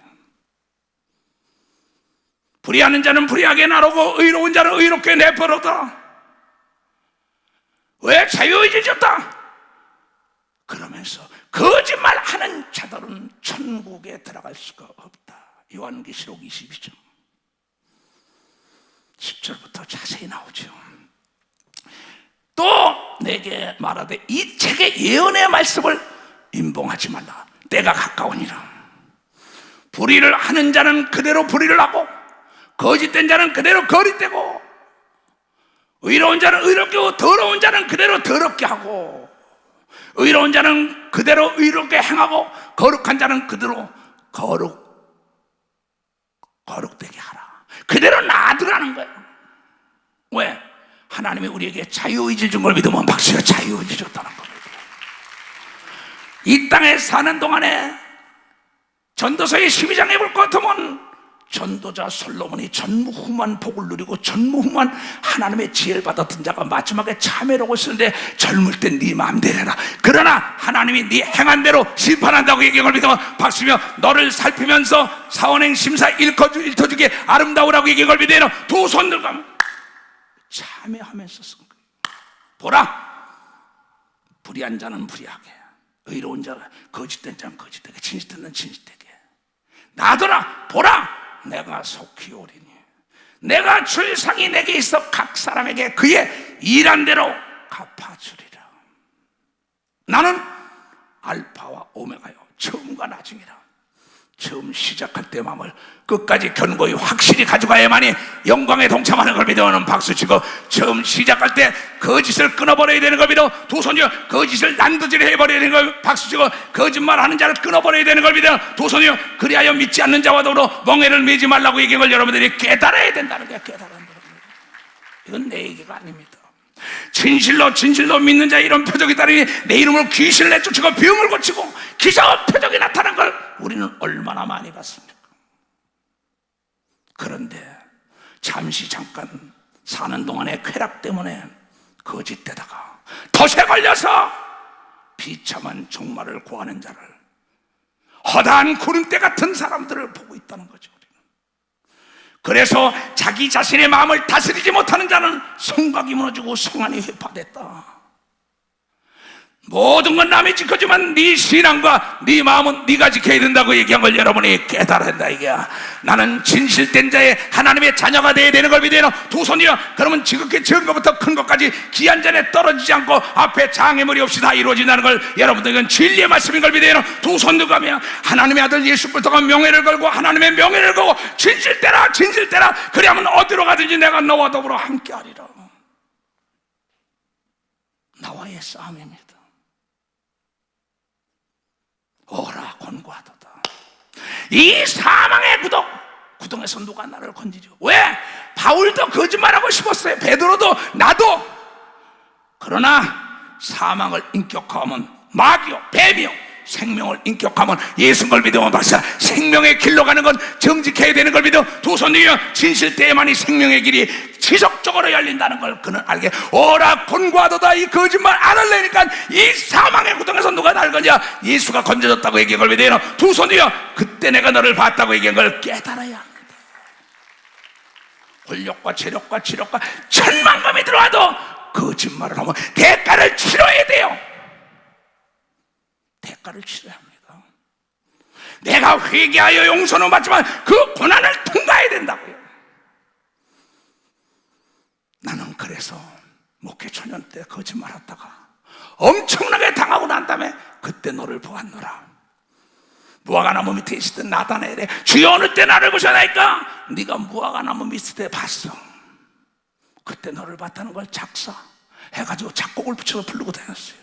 불의하는 자는 불의하게 나르고 의로운 자는 의롭게 내버려둬. 왜 자유의지를 줬다? 그러면서 거짓말하는 자들은 천국에 들어갈 수가 없다. 요한계시록 22장 10절부터 자세히 나오죠. 또 내게 말하되 이 책의 예언의 말씀을 임봉하지 말라. 때가 가까우니라. 불의를 하는 자는 그대로 불의를 하고 거짓된 자는 그대로 거짓되고 의로운 자는 의롭게 하고 더러운 자는 그대로 더럽게 하고 의로운 자는 그대로 의롭게 행하고 거룩한 자는 그대로 거룩되게 하라. 그대로 놔두라는 거예요. 왜? 하나님이 우리에게 자유의지를 준 걸 믿으면 박수가 자유의지 줬다는 겁니다. 이 땅에 사는 동안에 전도서의 12장에 볼 것 같으면 전도자 솔로몬이 전무후무한 복을 누리고 전무후무한 하나님의 지혜를 받았던 자가 마지막에 참회라고 쓰는데 젊을 땐 네 마음대로 해라. 그러나 하나님이 네 행한 대로 심판한다고 얘기한 걸 믿어 박수며 너를 살피면서 사원행 심사 일터주게 아름다우라고 얘기한 걸 믿어 두 손 들고 참회하면서 쓴 거예요. 보라, 불의한 자는 불의하게, 의로운 자는 거짓된 자는 거짓되게, 진실된 자는 진실되게. 놔둬라. 보라, 내가 속히 오리니 내가 줄 상이 내게 있어 각 사람에게 그의 일한 대로 갚아주리라. 나는 알파와 오메가요, 처음과 나중이라. 처음 시작할 때 마음을 끝까지 견고히 확실히 가져가야만이 영광에 동참하는 걸 믿어오는 박수치고, 처음 시작할 때 거짓을 끊어버려야 되는 걸 믿어 두 손이요, 거짓을 난도질 해버려야 되는 걸 박수치고, 거짓말하는 자를 끊어버려야 되는 걸 믿어 두 손이요, 그리하여 믿지 않는 자와 더불어 멍에를 매지 말라고 얘기한 걸 여러분들이 깨달아야 된다는 거야. 깨달아야 된다는 거야. 이건 내 얘기가 아닙니다. 진실로 진실로 믿는 자 이런 표적이 따르니 내 이름으로 귀신을 내쫓고 병을 고치고 기사와 표적이 나타난 걸 우리는 얼마나 많이 봤습니까? 그런데 잠시 잠깐 사는 동안의 쾌락 때문에 거짓되다가 덫에 걸려서 비참한 종말을 구하는 자를, 허다한 구름대 같은 사람들을 보고 있다는 거죠. 그래서 자기 자신의 마음을 다스리지 못하는 자는 성곽이 무너지고 성안이 회파됐다. 모든 건 남이 지켜주면 네 신앙과 네 마음은 네가 지켜야 된다고 얘기한 걸 여러분이 깨달아야 된다 이게야. 나는 진실된 자의 하나님의 자녀가 되어야 되는 걸 믿어요. 두 손이요. 그러면 지극히 적은 것부터 큰 것까지 기한 잔에 떨어지지 않고 앞에 장애물이 없이 다 이루어진다는 걸 여러분들, 이건 진리의 말씀인 걸 믿어요. 두 손 들고 가면 하나님의 아들 예수 그리스도가 명예를 걸고 하나님의 명예를 걸고 진실되라 진실되라, 그리하면 어디로 가든지 내가 너와 더불어 함께하리라. 나와의 싸움입니다. 오라 권고하도다. 이 사망의 구덩에서 누가 나를 건지죠? 왜? 바울도 거짓말하고 싶었어요. 베드로도, 나도. 그러나 사망을 인격화하면 마귀요 뱀이요 생명을 인격하면 예수인 걸 믿으면 박사 생명의 길로 가는 건 정직해야 되는 걸 믿어 두 손 들여 진실때에만이 생명의 길이 지속적으로 열린다는 걸 그는 알게. 오라 권고하도다. 이 거짓말 안 할래니까 이 사망의 구덩에서 누가 날 거냐? 예수가 건져줬다고 얘기한 걸 믿어요. 두 손 들여 그때 내가 너를 봤다고 얘기한 걸 깨달아야 합니다. 권력과 재력과 치력과 천만금이 들어와도 거짓말을 하면 대가를 치러야 돼요. 대가를 치러야 합니다. 내가 회개하여 용서는 받지만 그 고난을 통과해야 된다고요. 나는 그래서 목회 초년 때 거짓말하다가 엄청나게 당하고 난 다음에 그때 너를 보았노라. 무화과나무 밑에 있을 때 나타내래. 주여 어느 때 나를 보셨나이까? 네가 무화과나무 밑에 때 봤어. 그때 너를 봤다는 걸 작사 해가지고 작곡을 붙여서 부르고 다녔어요.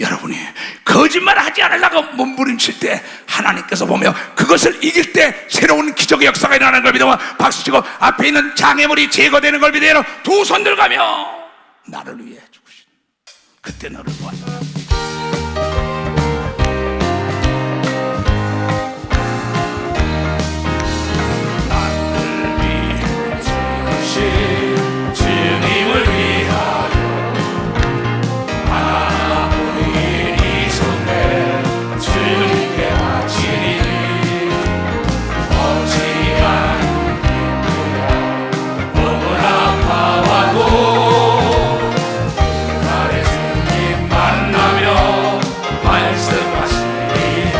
여러분이 거짓말 하지 않으려고 몸부림칠 때 하나님께서 보며 그것을 이길 때 새로운 기적의 역사가 일어나는 걸 믿으며 박수치고 앞에 있는 장애물이 제거되는 걸 믿으며 두 손 들가며 나를 위해 죽으신 그때 너를 보았다. 주님을 위하여 하나뿐인 이 손에 주님께 바치니 어찌한 기쁘야 몸은 아파와도 나의 주님 만나며 말씀하시리라.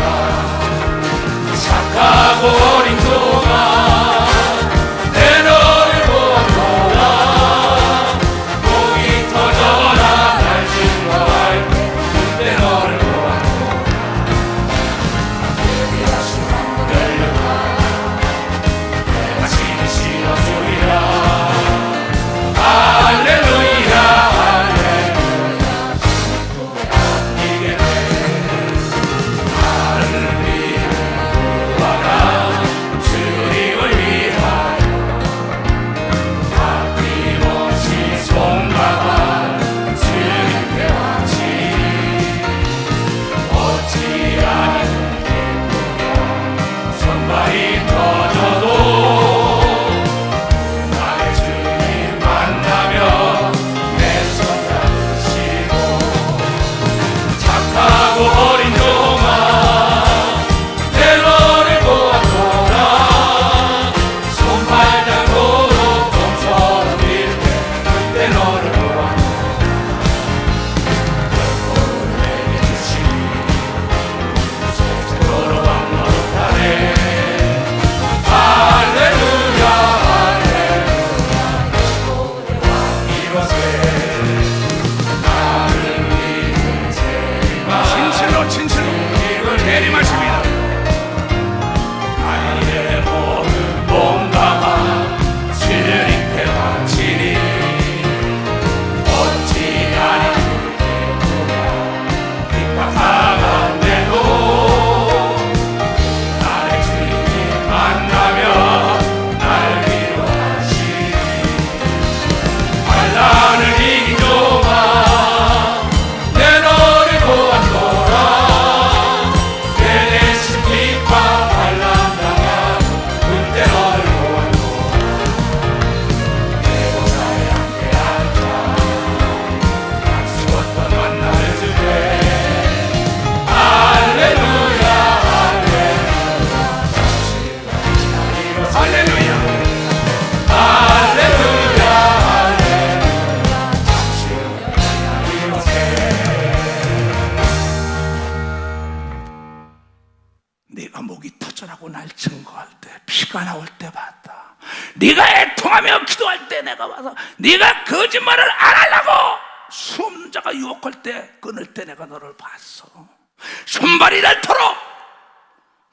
착하고 어린 종아 네가 목이 터져라고 날 증거할 때, 피가 나올 때 봤다. 네가 애통하며 기도할 때 내가 와서 네가 거짓말을 안 하려고 수험자가 유혹할 때, 끊을 때 내가 너를 봤어. 손발이 닳도록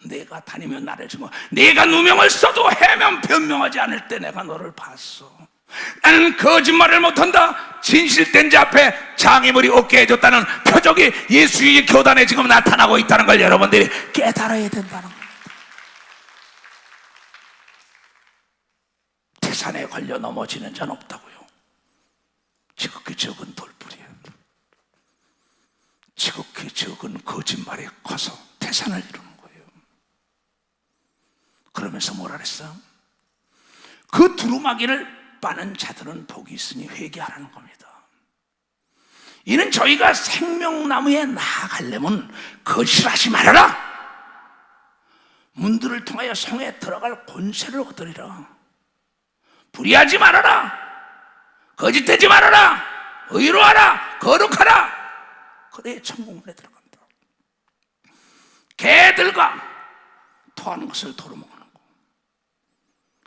내가 다니며 나를 증거, 네가 누명을 써도 해면 변명하지 않을 때 내가 너를 봤어. 나는 거짓말을 못한다. 진실된 자 앞에 장애물이 없게 해줬다는 표적이 예수의 교단에 지금 나타나고 있다는 걸 여러분들이 깨달아야 된다는 겁니다. 태산에 걸려 넘어지는 자는 없다고요. 지극히 적은 돌뿌리에, 지극히 적은 거짓말에 커서 태산을 이루는 거예요. 그러면서 뭐라 그랬어? 그 두루마기를 빠는 자들은 복이 있으니 회개하라는 겁니다. 이는 저희가 생명나무에 나아가려면 거짓을 하지 말아라. 문들을 통하여 성에 들어갈 권세를 얻으리라. 불의하지 말아라. 거짓되지 말아라. 의로하라. 거룩하라. 그래야 천국문에 들어간다. 개들과 토하는 것을 도로먹는 거.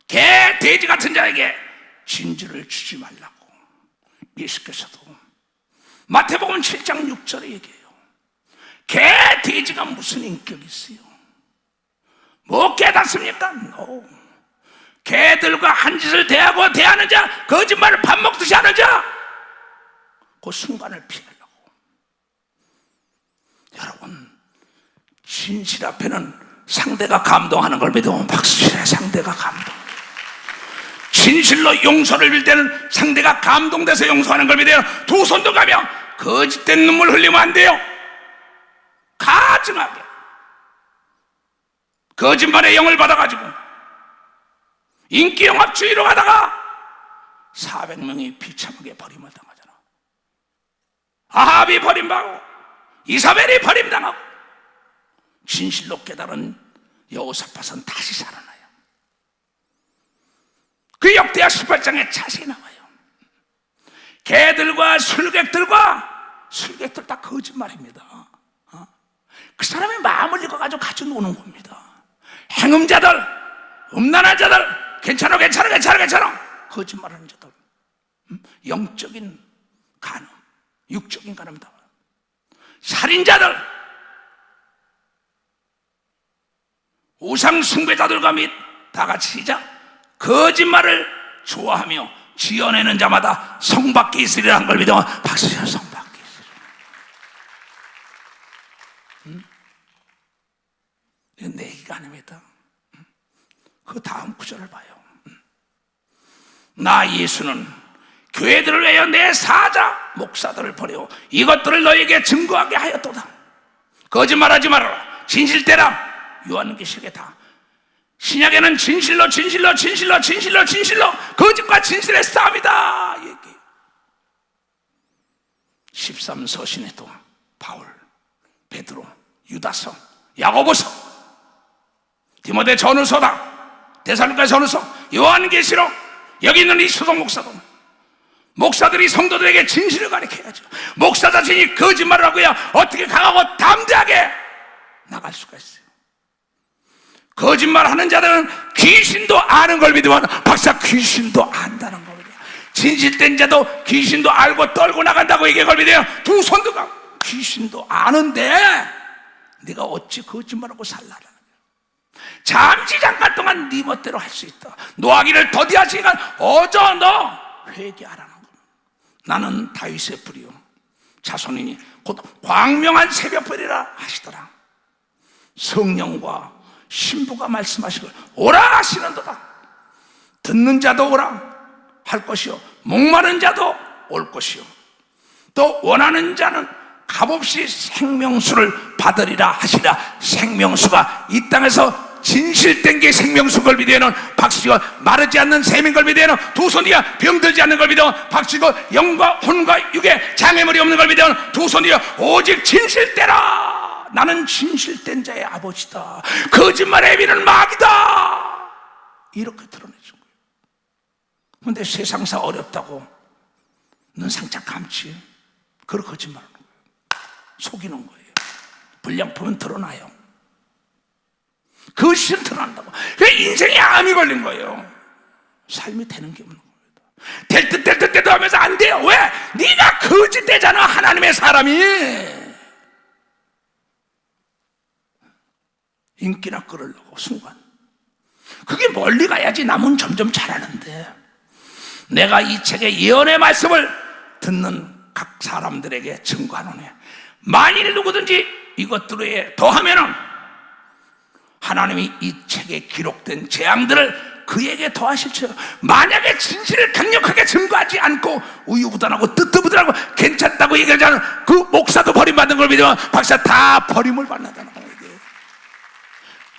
개, 돼지 같은 자에게 진주를 주지 말라고 예수께서도 마태복음 7장 6절에 얘기해요. 개, 돼지가 무슨 인격이 있어요? 뭐 깨닫습니까? No. 개들과 한 짓을 대하고 대하는 자, 거짓말을 밥 먹듯이 하는 자, 그 순간을 피하려고. 진실 앞에는 상대가 감동하는 걸 믿으면 박수치래. 상대가 감동. 진실로 용서를 빌 때는 상대가 감동돼서 용서하는 걸 믿어요. 두 손도 가며 거짓된 눈물 흘리면 안 돼요. 가증하게 거짓말의 영을 받아가지고 인기영합주의로 가다가 400명이 비참하게 버림을 당하잖아. 아합이 버림받고 이사벨이 버림당하고 진실로 깨달은 여호사밧은 다시 살아나요. 그 역대하 18장에 자세히 나와요. 개들과 술객들 다 거짓말입니다. 그 사람이 마음을 읽어가지고 같이 노는 겁니다. 행음자들, 음란한 자들, 괜찮아 거짓말하는 자들, 영적인 간음, 육적인 간음다. 살인자들, 우상 숭배자들과 및 다같이 시작 거짓말을 좋아하며 지어내는 자마다 성밖에 있으리라 한 걸 믿어. 박수쳐. 성밖에 있으리라. 이건 내 얘기가 아닙니다. 그 다음 구절을 봐요. 나 예수는 교회들을 위하여 내 사자 목사들을 버려 이것들을 너에게 증거하게 하였도다. 거짓말하지 말아라. 진실대라. 요한계시록에 다 신약에는 진실로 거짓과 진실의 싸움이다 얘기해요. 13서신에도 바울, 베드로, 유다서, 야고보서, 디모데 전후서다, 데살로니가 전후서, 요한계시록, 여기 있는 이 수석 목사도 목사들이 성도들에게 진실을 가르쳐야죠. 목사 자신이 거짓말을 하고야 어떻게 강하고 담대하게 나갈 수가 있어요. 거짓말하는 자들은 귀신도 아는 걸 믿으면 박사 귀신도 안다는 걸 믿어요. 진실된 자도 귀신도 알고 떨고 나간다고 얘기해 걸 믿어요. 두 손도 가고 귀신도 아는데 네가 어찌 거짓말하고 살라라는 거야. 잠시 잠깐 동안 네 멋대로 할 수 있다. 노하기를 더디하시니까 어저 너 회개하라는 거야. 나는 다윗의 뿌리요 자손이니 곧 광명한 새벽별이라 하시더라. 성령과 신부가 말씀하시고 오라 하시는도다. 듣는 자도 오라 할 것이요 목마른 자도 올 것이요 또 원하는 자는 값없이 생명수를 받으리라 하시라. 생명수가 이 땅에서 진실된 게 생명수인 걸 믿어요는 박수치고 마르지 않는 샘인 걸 믿어요는 두 손이야 병들지 않는 걸 믿어 박수치고 영과 혼과 육에 장애물이 없는 걸 믿어요는 두 손이야 오직 진실대라. 나는 진실된 자의 아버지다. 거짓말의 애비는 마귀다. 이렇게 드러내준 거예요. 그런데 세상사 어렵다고 넌 상처 감지. 그걸 거짓말하는 거예요. 속이는 거예요. 불량품은 드러나요. 거짓은 드러난다고. 인생에 암이 걸린 거예요. 삶이 되는 게 없는 겁니다. 될 듯 때도 하면서 안 돼요. 왜? 네가 거짓되잖아. 하나님의 사람이. 인기나 끌으려고 순간 그게 멀리 가야지 남은 점점 잘하는데 내가 이 책의 예언의 말씀을 듣는 각 사람들에게 증거하노니 만일 누구든지 이것들에 더하면은 하나님이 이 책에 기록된 재앙들을 그에게 더하실지어다. 만약에 진실을 강력하게 증거하지 않고 우유부단하고 뜨뜨부단하고 괜찮다고 얘기하지 않은 그 목사도 버림받는 걸 믿으면 박사 다 버림을 받는다는 거예요.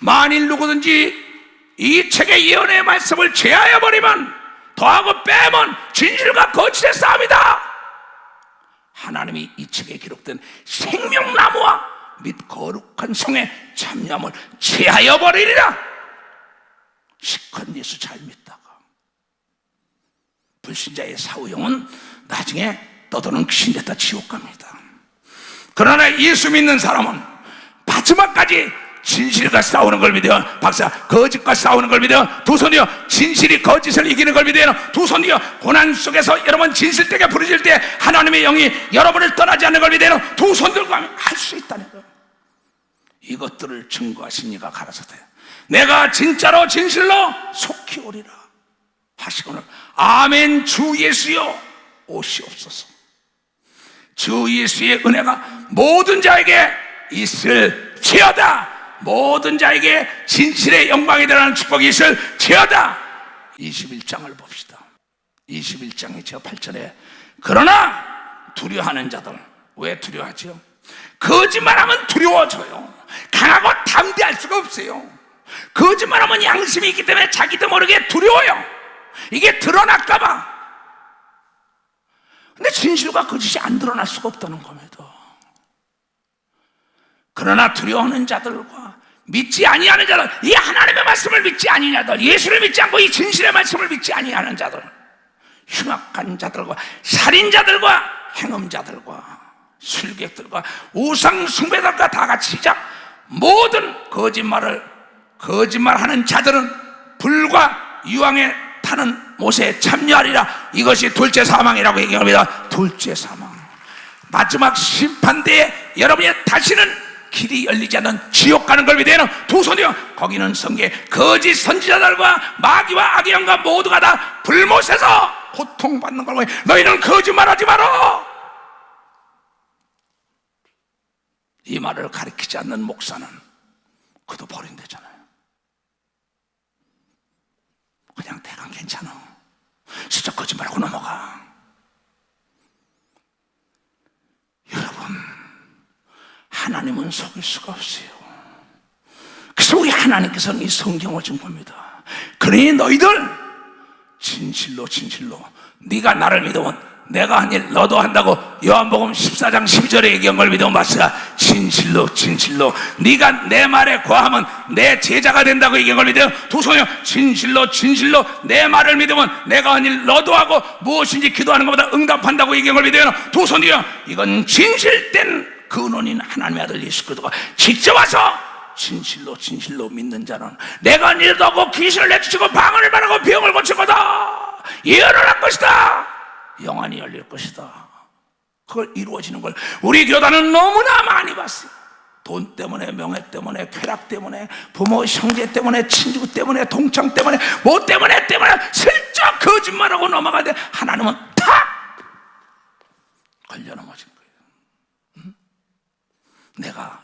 만일 누구든지 이 책의 예언의 말씀을 제하여 버리면 더하고 빼면 진실과 거짓의 싸움이다. 하나님이 이 책에 기록된 생명나무와 및 거룩한 성의 참념을 제하여 버리리라. 시컷 예수 잘 믿다가 불신자의 사후형은 나중에 떠도는 귀신 됐다 지옥 갑니다. 그러나 예수 믿는 사람은 마지막까지 진실과 싸우는 걸 믿어요. 박사 거짓과 싸우는 걸 믿어요. 두 손이요 진실이 거짓을 이기는 걸 믿어요. 두 손이요 고난 속에서 여러분 진실되게 부르실 때 하나님의 영이 여러분을 떠나지 않는 걸 믿어요. 두 손 들고 하면 할 수 있다는 거예요. 이것들을 증거하신 이가 가라사대 내가 진짜로 진실로 속히 오리라 하시고는 아멘. 주 예수여 오시옵소서. 주 예수의 은혜가 모든 자에게 있을지어다. 모든 자에게 진실의 영광이 되라는 축복이 있을지어다. 21장을 봅시다. 21장의 저 8절에 그러나 두려워하는 자들, 왜 두려워하죠? 거짓말하면 두려워져요. 강하고 담대할 수가 없어요. 거짓말하면 양심이 있기 때문에 자기도 모르게 두려워요. 이게 드러날까봐. 근데 진실과 거짓이 안 드러날 수가 없다는 겁니다. 그러나 두려워하는 자들과 믿지 아니하는 자들, 이 하나님의 말씀을 믿지 아니하는 자들, 예수를 믿지 않고 이 진실의 말씀을 믿지 아니하는 자들, 흉악한 자들과 살인자들과 행음자들과 술객들과 우상 숭배들과 다 같이 시작, 모든 거짓말하는 자들은 불과 유황에 타는 못에 참여하리라. 이것이 둘째 사망이라고 얘기합니다. 둘째 사망, 마지막 심판대에 여러분이 다시는 길이 열리지 않는 지옥 가는 걸 위대하는 두 손이요, 거기는 성계 거짓 선지자들과 마귀와 악의 영과 모두가 다 불못에서 고통받는 걸. 너희는 거짓말하지 마라. 이 말을 가르치지 않는 목사는 그도 버린대잖아요. 그냥 대강 괜찮아, 진짜 거짓말하고 넘어가. 여러분, 하나님은 속일 수가 없어요. 그래서 우리 하나님께서는 이 성경을 준 겁니다. 그러니 너희들 진실로 네가 나를 믿으면 내가 한 일 너도 한다고 요한복음 14장 12절에 얘기한 걸 믿으면 맞으라. 진실로 네가 내 말에 거하면 내 제자가 된다고 얘기한 걸 믿으면 두 손이요, 진실로 내 말을 믿으면 내가 한 일 너도 하고 무엇인지 기도하는 것보다 응답한다고 얘기한 걸 믿으면 두 손이요. 이건 진실된 근원인 하나님의 아들 예수 그리스도가 직접 와서 진실로 믿는 자는 내가 한 일도 하고 귀신을 내쫓고 방언을 말하고 병을 고치고다, 예언을 할 것이다, 영안이 열릴 것이다. 그걸 이루어지는 걸 우리 교단은 너무나 많이 봤어요. 돈 때문에, 명예 때문에, 쾌락 때문에, 부모 형제 때문에, 친구 때문에, 동창 때문에, 뭐 때문에 슬쩍 거짓말하고 넘어가는데 하나님은 탁 걸려 넘어진 거예요. 내가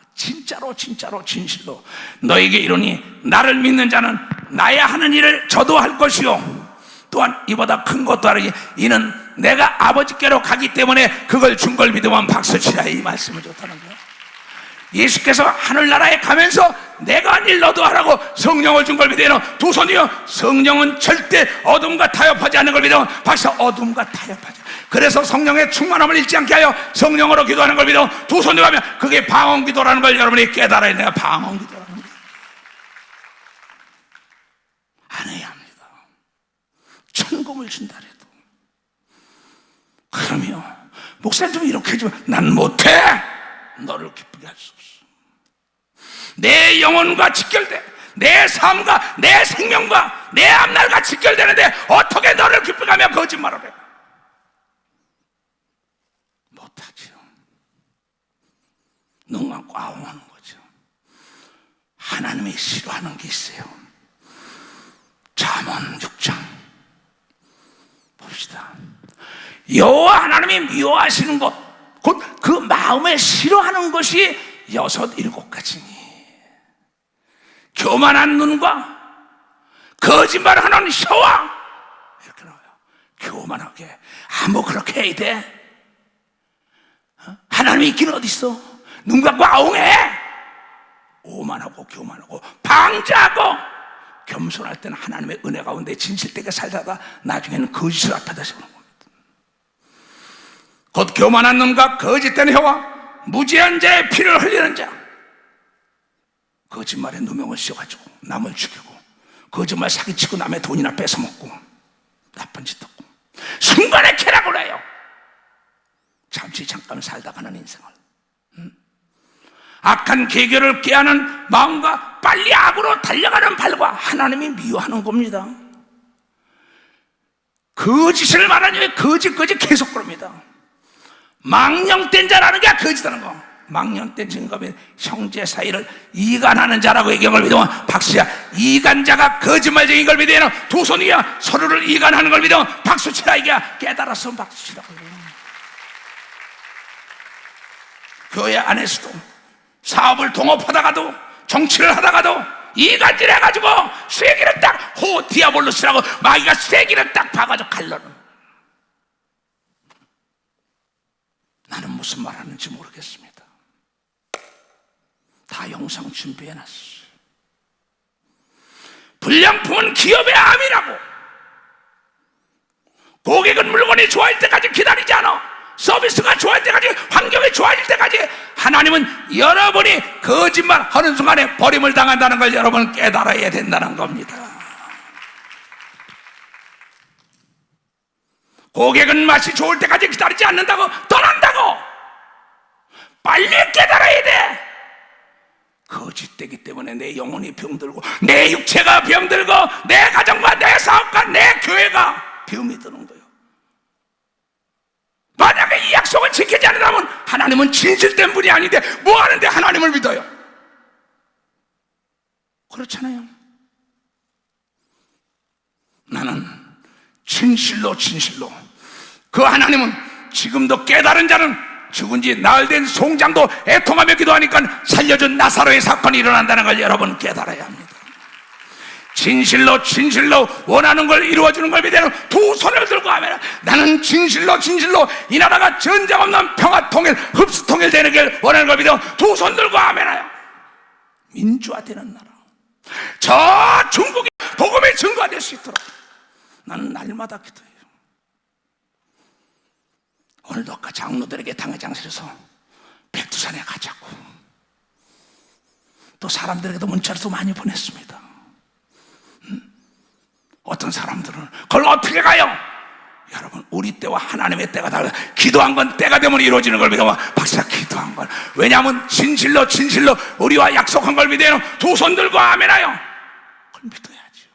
진실로 너에게 이르니 나를 믿는 자는 나의 하는 일을 저도 할 것이요 또한 이보다 큰 것도 하리니 이는 내가 아버지께로 가기 때문에 그걸 준 걸 믿으면 박수치라. 이 말씀을 좋다는 거예요. 예수께서 하늘나라에 가면서 내가 한 일 너도 하라고 성령을 준 걸 믿으면 두 손이요, 성령은 절대 어둠과 타협하지 않는 걸 믿으면 박수. 어둠과 타협하지, 그래서 성령의 충만함을 잃지 않게 하여 성령으로 기도하는 걸 믿으면 두 손으로 하면 그게 방언기도라는 걸 여러분이 깨달아야 돼요. 방언기도라는 걸 안 해야 합니다. 천금을 준다 해도. 그러면 목사님 좀 이렇게 해주면 난 못해. 너를 기쁘게 할 수 없어. 내 영혼과 직결돼, 내 삶과 내 생명과 내 앞날과 직결되는데 어떻게 너를 기쁘게 하며 거짓말을 해? 못하죠. 눈 감고 아웅하는 거죠. 하나님이 싫어하는 게 있어요. 잠언 6장 봅시다. 여호와 하나님이 미워하시는 것, 곧 그 마음에 싫어하는 것이 6, 7가지니 교만한 눈과 거짓말하는 혀와, 이렇게 나와요. 교만하게 뭐 그렇게 해야 돼? 하나님이 있기는 어디 있어? 눈 감고 아웅해. 오만하고 교만하고 방자하고, 겸손할 때는 하나님의 은혜 가운데 진실되게 살다가 나중에는 거짓을 앞에다 세우는 겁니다. 곧 교만한 눈과 거짓된 혀와 무지한 자의 피를 흘리는 자, 거짓말에 누명을 씌워가지고 남을 죽이고 거짓말 사기치고 남의 돈이나 뺏어먹고 나쁜 짓 하고 순간에 쾌락을 해요. 잠깐 살다가는 인생을 악한 계교를 깨하는 마음과 빨리 악으로 달려가는 발과 하나님이 미워하는 겁니다. 거짓을 말하니 거짓 계속 그럽니다. 망령된 자라는 게 거짓하는 거. 망령된 증거면 형제 사이를 이간하는 자라고 얘기한 걸 믿으면 박수야. 이간자가 거짓말쟁인 걸 믿으면 두 손이야. 서로를 이간하는 걸 믿으면 박수치라. 이게 깨달아서 박수치라고 해요. 교회 안에서도 사업을 동업하다가도 정치를 하다가도 이간질 해가지고 쐐기를 딱 디아볼로스라고 마귀가 쐐기를 딱 봐가지고 갈라는. 나는 무슨 말 하는지 모르겠습니다. 다 영상 준비해놨어. 불량품은 기업의 암이라고. 고객은 물건이 좋아질 때까지 기다리지 않아. 서비스가 좋아질 때까지, 환경이 좋아질 때까지. 하나님은 여러분이 거짓말 하는 순간에 버림을 당한다는 걸 여러분 깨달아야 된다는 겁니다. 고객은 맛이 좋을 때까지 기다리지 않는다고, 떠난다고. 빨리 깨달아야 돼. 거짓되기 때문에 내 영혼이 병들고, 내 육체가 병들고, 내 가정과 내 사업과 내 교회가 병이 드는 거예요. 만약에 이 약속을 지키지 않는다면 하나님은 진실된 분이 아닌데 뭐 하는데 하나님을 믿어요? 그렇잖아요. 나는 진실로 그 하나님은 지금도 깨달은 자는 죽은 지 나흘 된 송장도 애통하며 기도하니까 살려준 나사로의 사건이 일어난다는 걸 여러분 깨달아야 합니다. 진실로 원하는 걸 이루어주는 걸 믿는 두 손을 들고 하면, 나는 진실로 이 나라가 전쟁 없는 평화 통일, 흡수 통일되는 걸 원하는 걸 믿어 두 손 들고 하면요, 민주화되는 나라, 저 중국이 복음의 증거가 될 수 있도록 나는 날마다 기도해요. 오늘도 아까 장로들에게 당회장실에서 백두산에 가자고, 또 사람들에게도 문자로도 많이 보냈습니다. 어떤 사람들은 그걸 어떻게 가요? 여러분, 우리 때와 하나님의 때가 달라요. 기도한 건 때가 되면 이루어지는 걸 믿어. 박사 기도한 건, 왜냐하면 진실로 우리와 약속한 걸 믿어요. 두 손 들고 아멘하여 그걸 믿어야죠.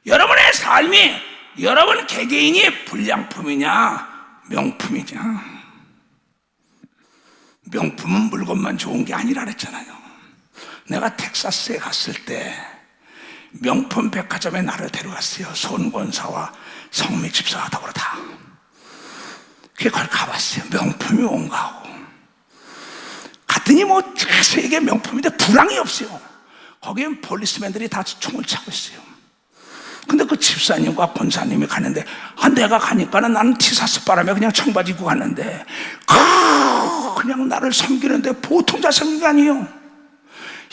여러분의 삶이, 여러분 개개인이 불량품이냐 명품이냐. 명품은 물건만 좋은 게 아니라 그랬잖아요. 내가 텍사스에 갔을 때 명품 백화점에 나를 데려갔어요. 손권사와 성미 집사가 더불어 다. 그걸 가봤어요. 명품이 뭔가 하고 갔더니 뭐 세계 명품인데 불황이 없어요. 거기엔 폴리스맨들이 다 총을 차고 있어요. 근데 그 집사님과 권사님이 가는데, 내가 가니까는 나는 티셔츠 바람에 그냥 청바지 입고 갔는데, 그냥 나를 섬기는데 보통 잘 섬긴 게 아니에요.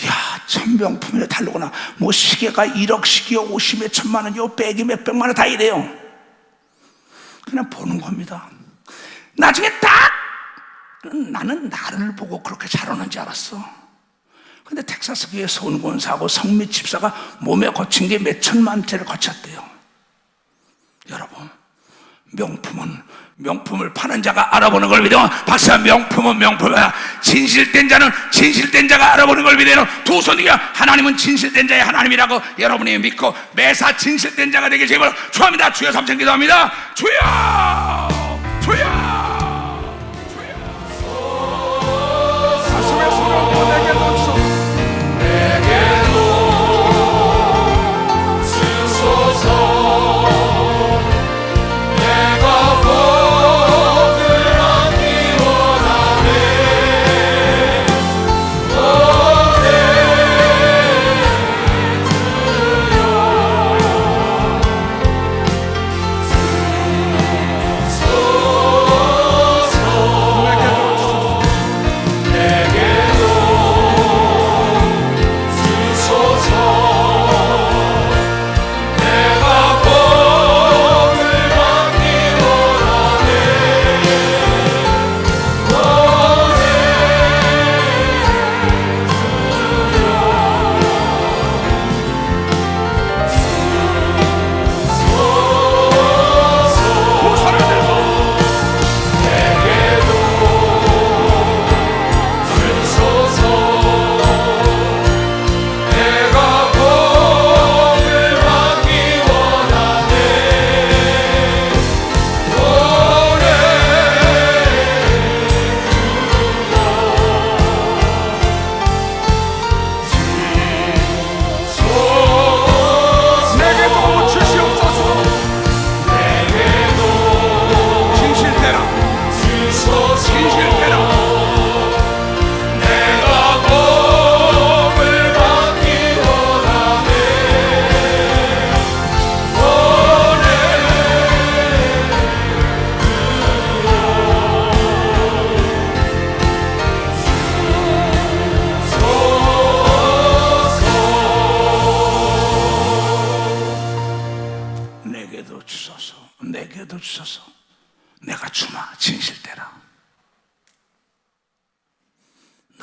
야, 참 명품이네, 다르구나. 뭐 시계가 1억씩이요, 옷이 몇 천만 원이요, 백이 몇 백만 원 다 이래요. 그냥 보는 겁니다. 나중에 딱 나는 나를 보고 그렇게 잘 오는 줄 알았어. 근데 텍사스 교회 손권사하고 성미 집사가 몸에 거친 게 몇 천만 채를 거쳤대요. 여러분, 명품을 파는 자가 알아보는 걸 믿어. 박사, 명품은 명품이야. 진실된 자는 진실된 자가 알아보는 걸 믿어. 두 손이야. 하나님은 진실된 자의 하나님이라고 여러분이 믿고 매사 진실된 자가 되길 제발 축원합니다. 주여 삼천 기도합니다. 주여 가슴에 손을 얹고 내게 놓소.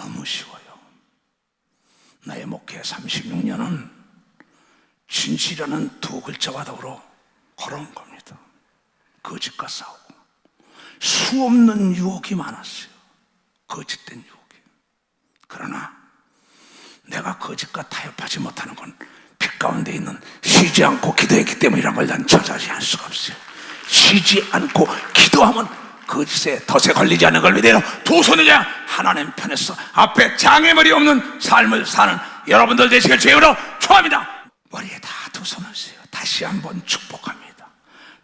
너무 쉬워요. 나의 목회 36년은 진실이라는 두 글자와 더불어 걸어온 겁니다. 거짓과 싸우고 수없는 유혹이 많았어요. 거짓된 유혹이. 그러나 내가 거짓과 타협하지 못하는 건 빛 가운데 있는 쉬지 않고 기도했기 때문이라는 걸 난 저자리할 수가 없어요. 쉬지 않고 기도하면 거짓에 덫에 걸리지 않는 걸 믿어요. 두 손을 그냥 하나님 편에서 앞에 장애물이 없는 삶을 사는 여러분들 되시길 주님으로 축원합니다. 머리에 다 두 손을 쓰요. 다시 한번 축복합니다.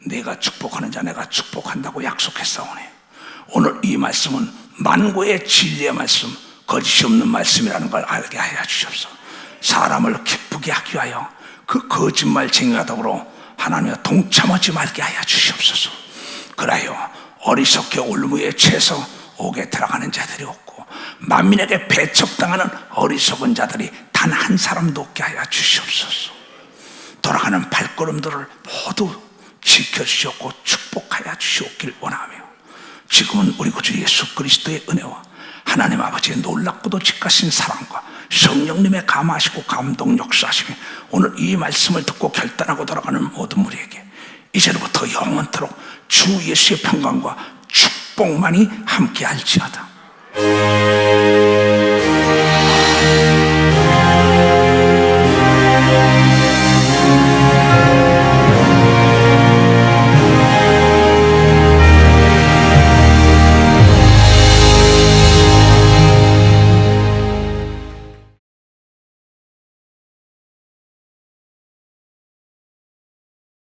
내가 축복하는 자 내가 축복한다고 약속했사오니 오늘 이 말씀은 만고의 진리의 말씀, 거짓이 없는 말씀이라는 걸 알게 하여 주시옵소서. 사람을 기쁘게 하기 위하여 그 거짓말쟁이와 더불어 하나님과 동참하지 말게 하여 주시옵소서. 그라여 어리석게 올무에 채서 옥에 들어가는 자들이 없고 만민에게 배척당하는 어리석은 자들이 단 한 사람도 없게 하여 주시옵소서. 돌아가는 발걸음들을 모두 지켜주시옵고 축복하여 주시옵길 원하며 지금은 우리 구주 예수 그리스도의 은혜와 하나님 아버지의 놀랍고도 직가신 사랑과 성령님의 감화하시고 감동 역사하시며 오늘 이 말씀을 듣고 결단하고 돌아가는 모든 우리에게 이제로부터 영원토록 주 예수의 평강과 축복만이 함께할지어다.